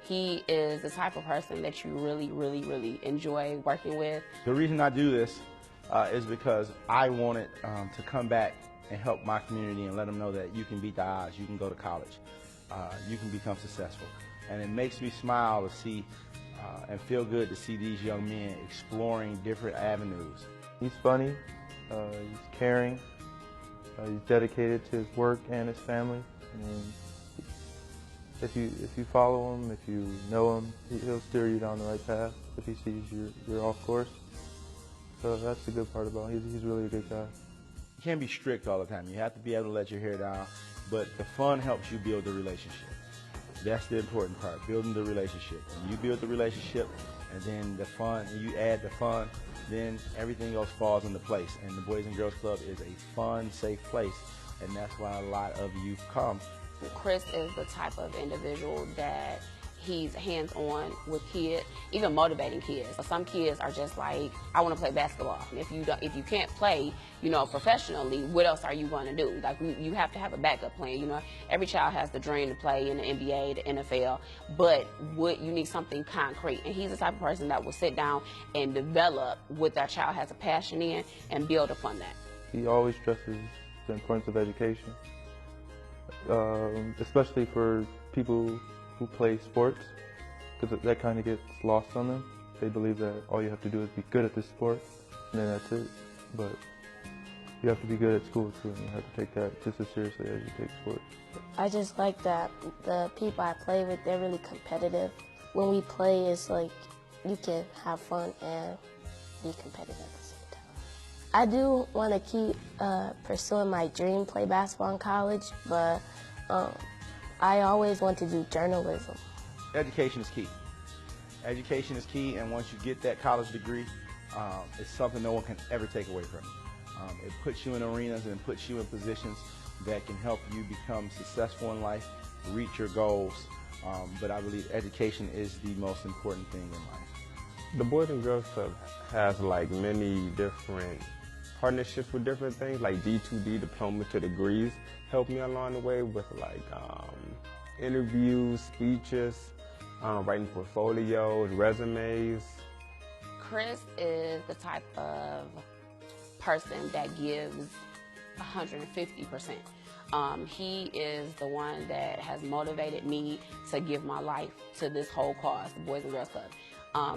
He is the type of person that you really enjoy working with. The reason I do this is because I wanted to come back and help my community and let them know that you can beat the odds, you can go to college, you can become successful. And it makes me smile to see and feel good to see these young men exploring different avenues. He's funny, he's caring, he's dedicated to his work and his family. And if you follow him, if you know him, he'll steer you down the right path if he sees you're off course. So that's the good part about him. He's really a good guy. You can't be strict all the time. You have to be able to let your hair down, but the fun helps you build the relationship. That's the important part, building the relationship. When you build the relationship and then the fun, and you add the fun, then everything else falls into place. And the Boys and Girls Club is a fun, safe place, and that's why a lot of youth come. Chris is the type of individual that he's hands-on with kids, even motivating kids. Some kids are just like, I want to play basketball. If you can't play, professionally, what else are you going to do? Like, you have to have a backup plan. Every child has the dream to play in the NBA, the NFL, but you need something concrete. And he's the type of person that will sit down and develop what that child has a passion in and build upon that. He always stresses the importance of education, especially for people who play sports, because that kind of gets lost on them. They believe that all you have to do is be good at this sport, and then that's it. But you have to be good at school too, and you have to take that just as seriously as you take sports. I just like that the people I play with, they're really competitive. When we play, it's like you can have fun and be competitive at the same time. I do want to keep pursuing my dream, play basketball in college, but I always want to do journalism. Education is key. Education is key, and once you get that college degree, it's something no one can ever take away from you. It puts you in arenas and puts you in positions that can help you become successful in life, reach your goals, but I believe education is the most important thing in life. The Boys and Girls Club has like many different partnerships with different things, like D2D, diploma to degrees, helped me along the way with like interviews, speeches, writing portfolios, resumes. Chris is the type of person that gives 150%. He is the one that has motivated me to give my life to this whole cause, the Boys and Girls Club.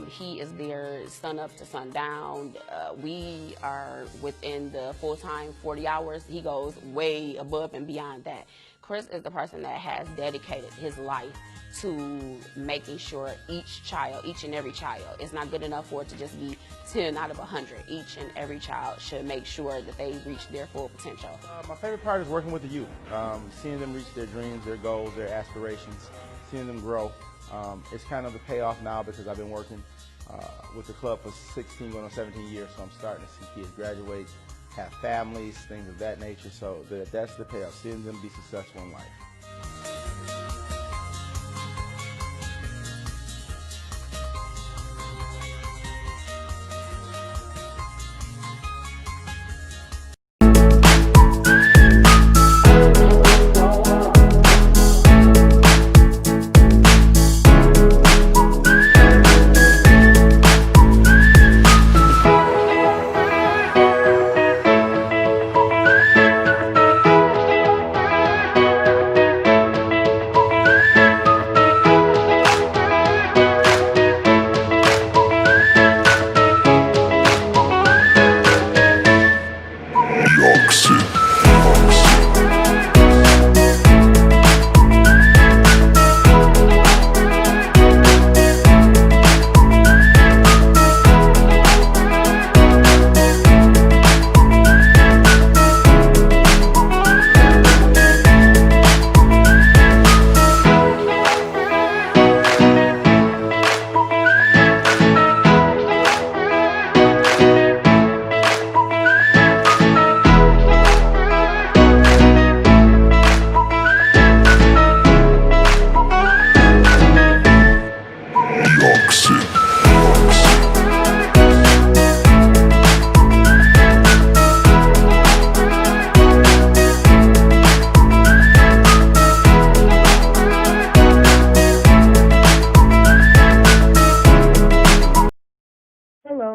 He is there sun up to sundown. We are within the full-time 40 hours. He goes way above and beyond that. Chris is the person that has dedicated his life to making sure each and every child, it's not good enough for it to just be 10 out of 100. Each and every child should make sure that they reach their full potential. My favorite part is working with the youth, seeing them reach their dreams, their goals, their aspirations, seeing them grow. It's kind of the payoff now because I've been working with the club for 16 going on 17 years, so I'm starting to see kids graduate, have families, things of that nature, so that's the payoff, seeing them be successful in life.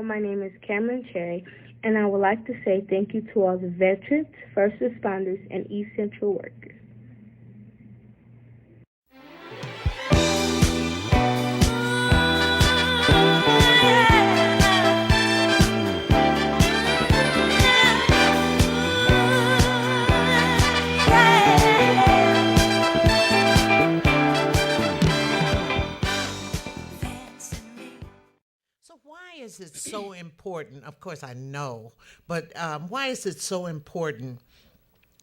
My name is Cameron Cherry, And I would like to say thank you to all the veterans, first responders, and essential workers. Why is it so important? Of course, I know, but why is it so important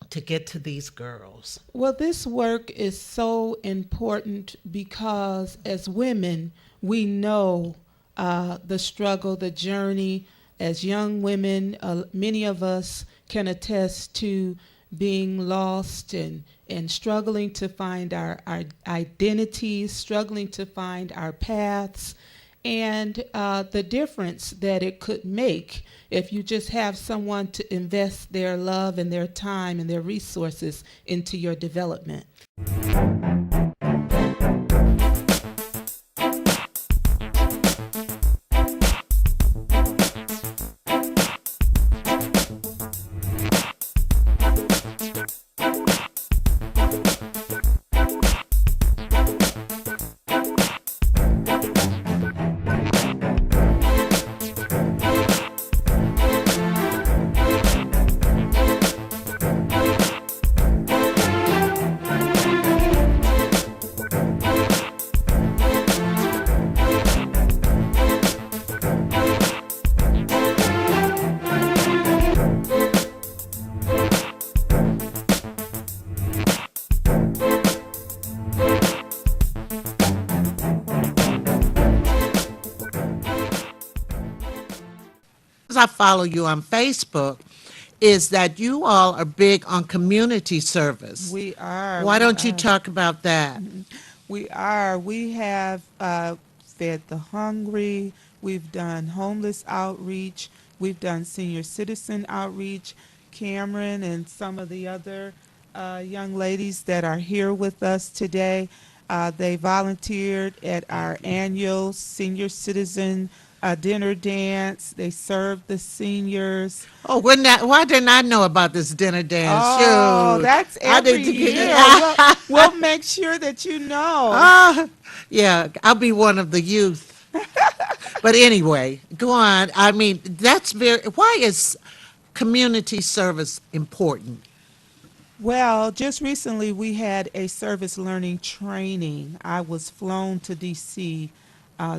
to get to these girls? Well, this work is so important because as women, we know the struggle, the journey. As young women, many of us can attest to being lost and struggling to find our identities, struggling to find our paths, and the difference that it could make if you just have someone to invest their love and their time and their resources into your development. I follow you on Facebook, is that you all are big on community service. We are. Why don't you talk about that? We are. We have fed the hungry. We've done homeless outreach. We've done senior citizen outreach. Cameron and some of the other young ladies that are here with us today, they volunteered at our annual senior citizen dinner dance. They served the seniors. Oh, why didn't I know about this dinner dance? Oh, Shoot. that's every year. We'll make sure that you know. Yeah, I'll be one of the youth. But anyway, go on. I mean, why is community service important? Well, just recently we had a service learning training. I was flown to D.C.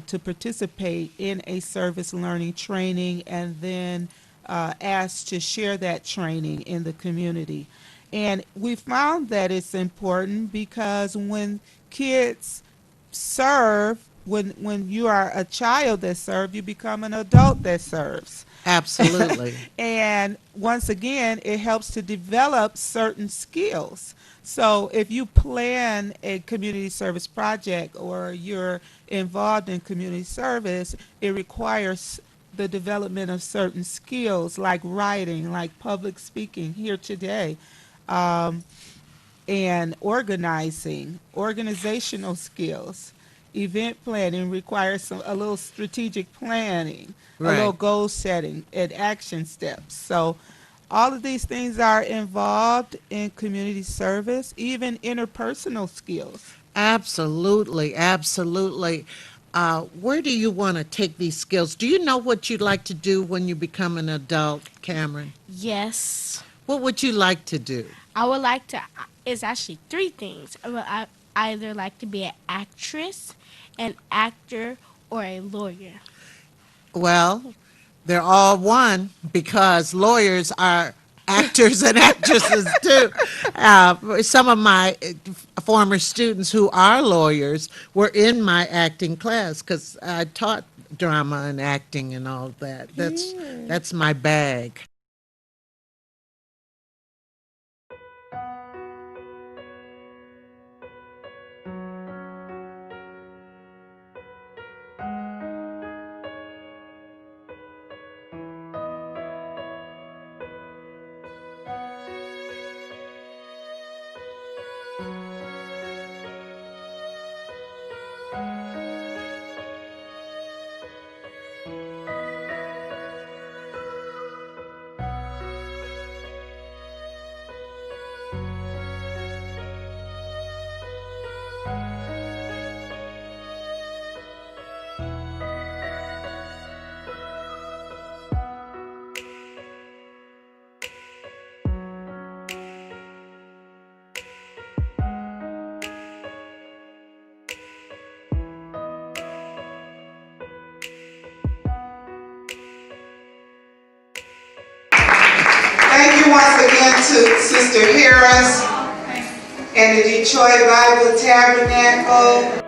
To participate in a service learning training and then asked to share that training in the community. And we found that it's important because when kids serve, when you are a child that serves, you become an adult that serves. Absolutely. And once again, it helps to develop certain skills. So if you plan a community service project or you're involved in community service, it requires the development of certain skills like writing, like public speaking here today, and organizational skills. Event planning requires a little strategic planning, Right. a little goal setting, and action steps. So all of these things are involved in community service, even interpersonal skills. Absolutely, absolutely. Where do you want to take these skills? Do you know what you'd like to do when you become an adult, Cameron? Yes. What would you like to do? I would like to, it's actually three things. I either like to be an actress, an actor, or a lawyer. Well, they're all one because lawyers are actors and actresses too. Some of my former students who are lawyers were in my acting class because I taught drama and acting and all that. That's my bag. you once again to Sister Harris and the Detroit Bible Tabernacle.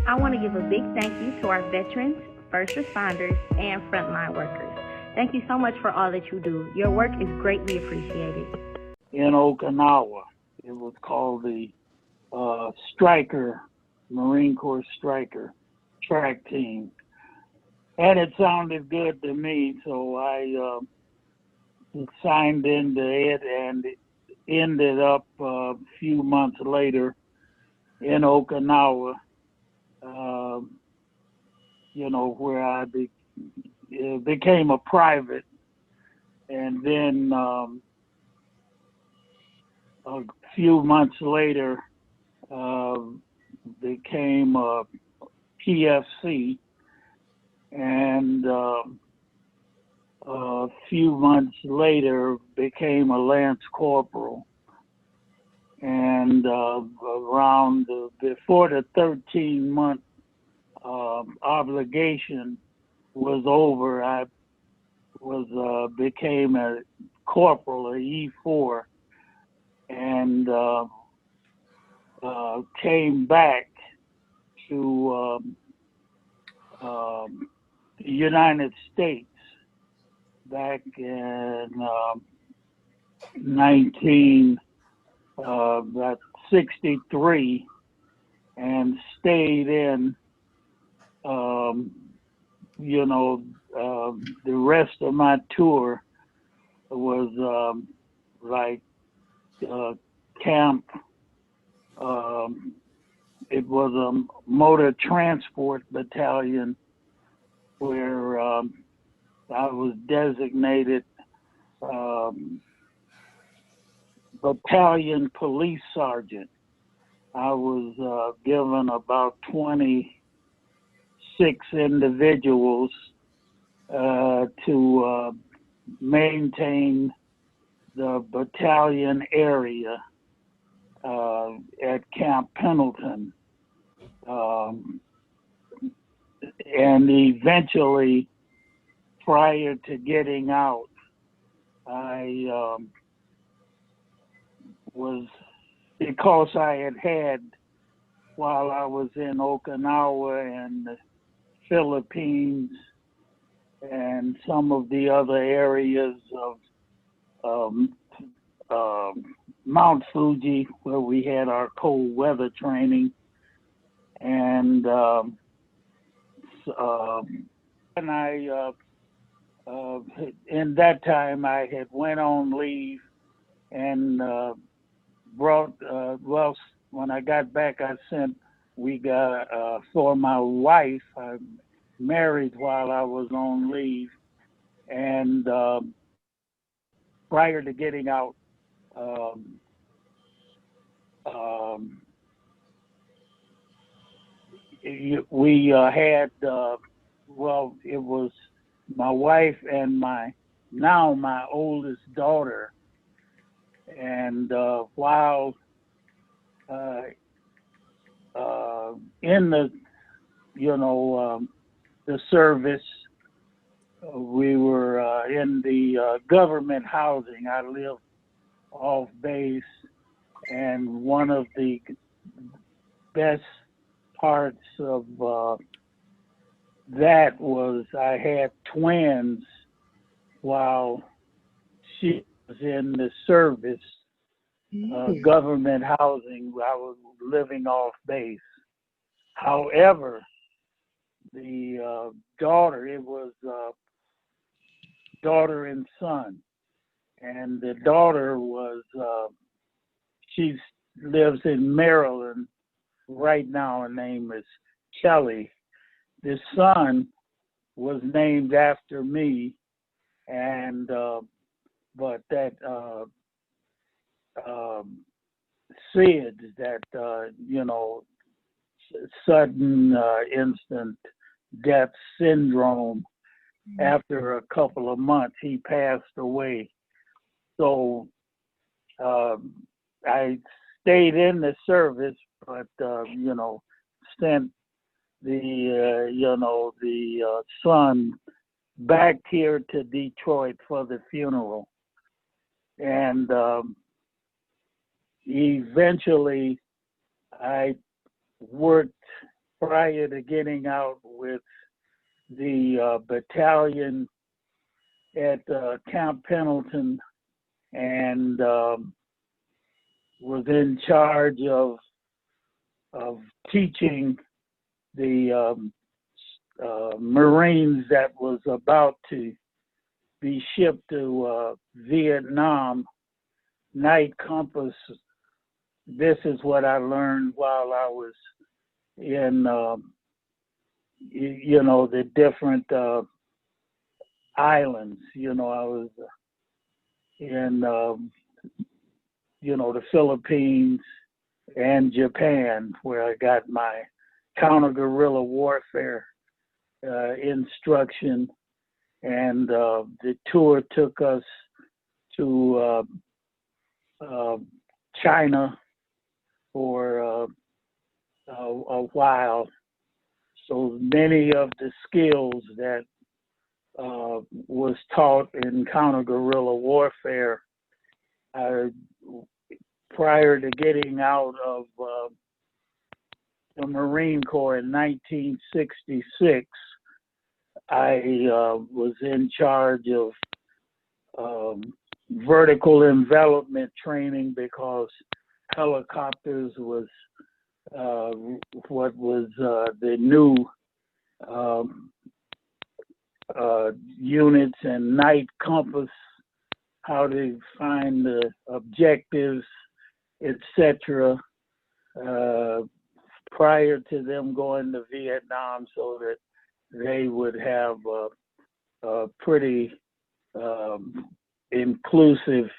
I want to give a big thank you to our veterans, first responders, and frontline workers. Thank you so much for all that you do. Your work is greatly appreciated. In Okinawa, it was called the Stryker, Marine Corps Stryker track team. And it sounded good to me, so I signed into it, and it ended up a few months later in Okinawa, where I became a private, and then a few months later became a PFC, and a few months later became a Lance Corporal. And around before the 13-month obligation was over, I became a corporal, a E4, and came back to the United States back in 1963, and stayed in the rest of my tour was camp. It was a motor transport battalion where I was designated battalion police sergeant. I was given about 26 individuals to maintain the battalion area at Camp Pendleton. And eventually, prior to getting out, I was, because I had while I was in Okinawa and the Philippines and some of the other areas of Mount Fuji, where we had our cold weather training, and I in that time I had went on leave and brought when I got back, we got for my wife. I married while I was on leave, and prior to getting out, we had it was my wife and my oldest daughter, and while in the the service, we were in the government housing. I lived off base, and one of the best parts of that was I had twins while she was in the service, government housing. I was living off base. However, the daughter, it was daughter and son, and the daughter was she lives in Maryland right now. Her name is Kelly. The son was named after me, and but that Sid, that sudden instant death syndrome. After a couple of months, he passed away. So I stayed in the service, but sent the son back here to Detroit for the funeral, and eventually I worked prior to getting out with the battalion at Camp Pendleton, and was in charge of teaching the Marines that was about to be shipped to Vietnam. Night compass. This is what I learned while I was in the different islands. I was in the Philippines and Japan, where I got my counter-guerrilla warfare instruction, and the tour took us to China for a while. So many of the skills that was taught in counter-guerrilla warfare, prior to getting out of the Marine Corps in 1966, I was in charge of vertical envelopment training, because helicopters was what was the new units, and night compass, how to find the objectives, etc. Prior to them going to Vietnam, so that they would have a pretty inclusive,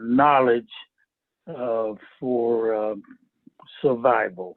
knowledge for survival.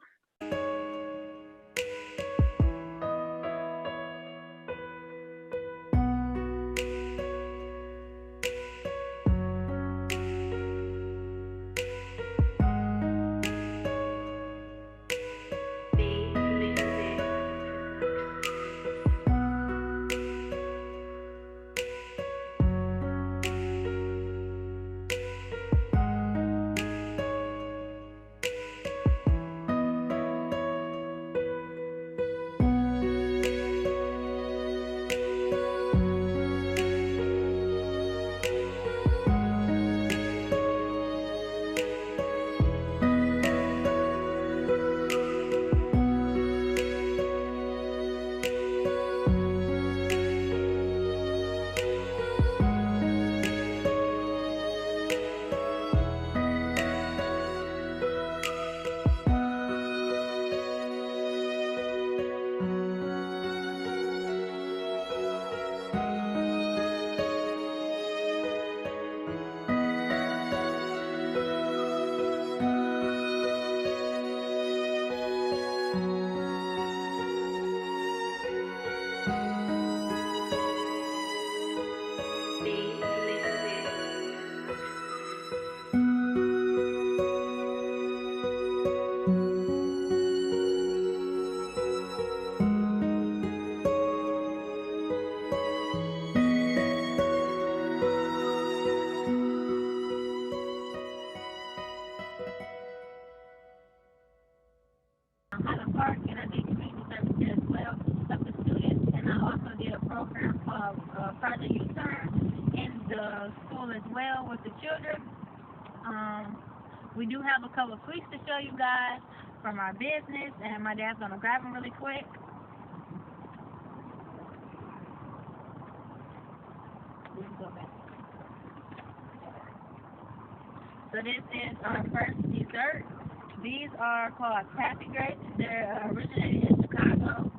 Project U-Turn in the school as well with the children. We do have a couple of sweets to show you guys from our business, and my dad's gonna grab them really quick. Go back. So this is our first dessert. These are called Taffy Grapes. They're originated in Chicago.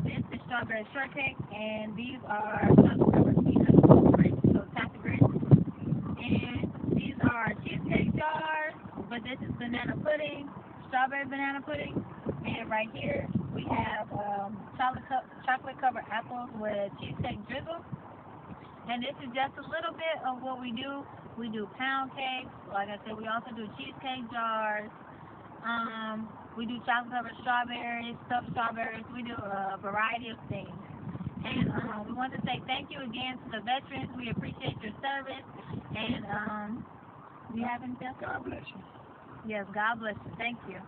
This is strawberry shortcake, and these are grapes, so Taffy Grapes. And these are cheesecake jars, but this is banana pudding, strawberry banana pudding. And right here we have chocolate covered apples with cheesecake drizzle. And this is just a little bit of what we do. We do pound cakes. Like I said, we also do cheesecake jars. We do chocolate covered strawberries, stuffed strawberries. We do a variety of things. And we want to say thank you again to the veterans. We appreciate your service. And do you have anything else? God bless you. Yes, God bless you. Thank you.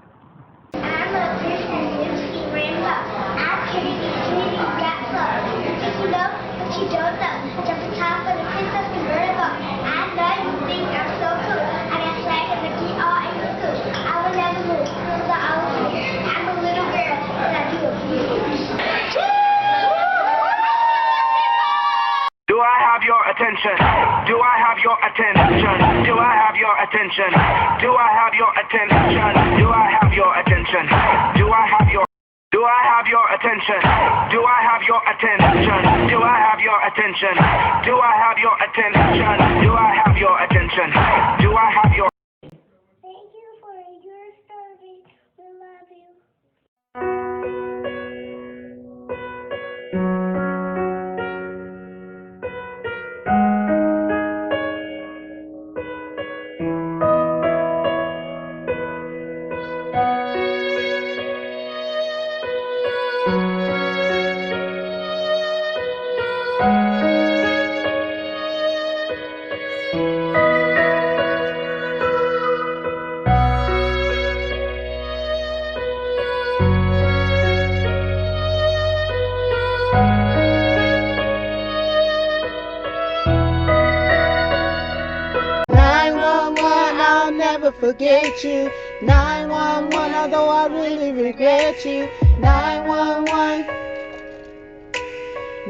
I'm a Lucy Rainbow. I'm Kitty Rat Club. If you know what you don't know, jump on top of the princess convertible. I know you think I'm so cool. I got swag and the key all in the school. I will never move, so I will move. I'm a little girl, and I do a few. Do I have your attention? Do I have your attention? Do I have your attention? Do I have your attention? Do I have your attention? Do I have your attention? Do I have your attention? Do I have your attention? Do I have your attention? Do I have your attention? Do I have your Thank you for your service. We love you. I'll never forget you. 911, although I really regret you. 911,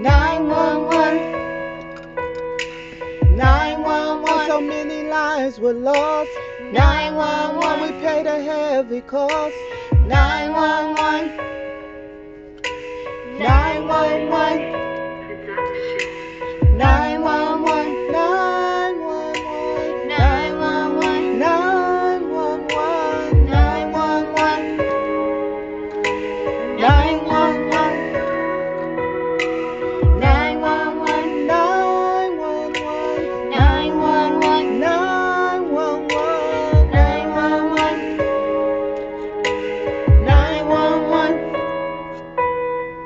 911, 911. So many lives were lost. 911, we paid a heavy cost. 911, 911.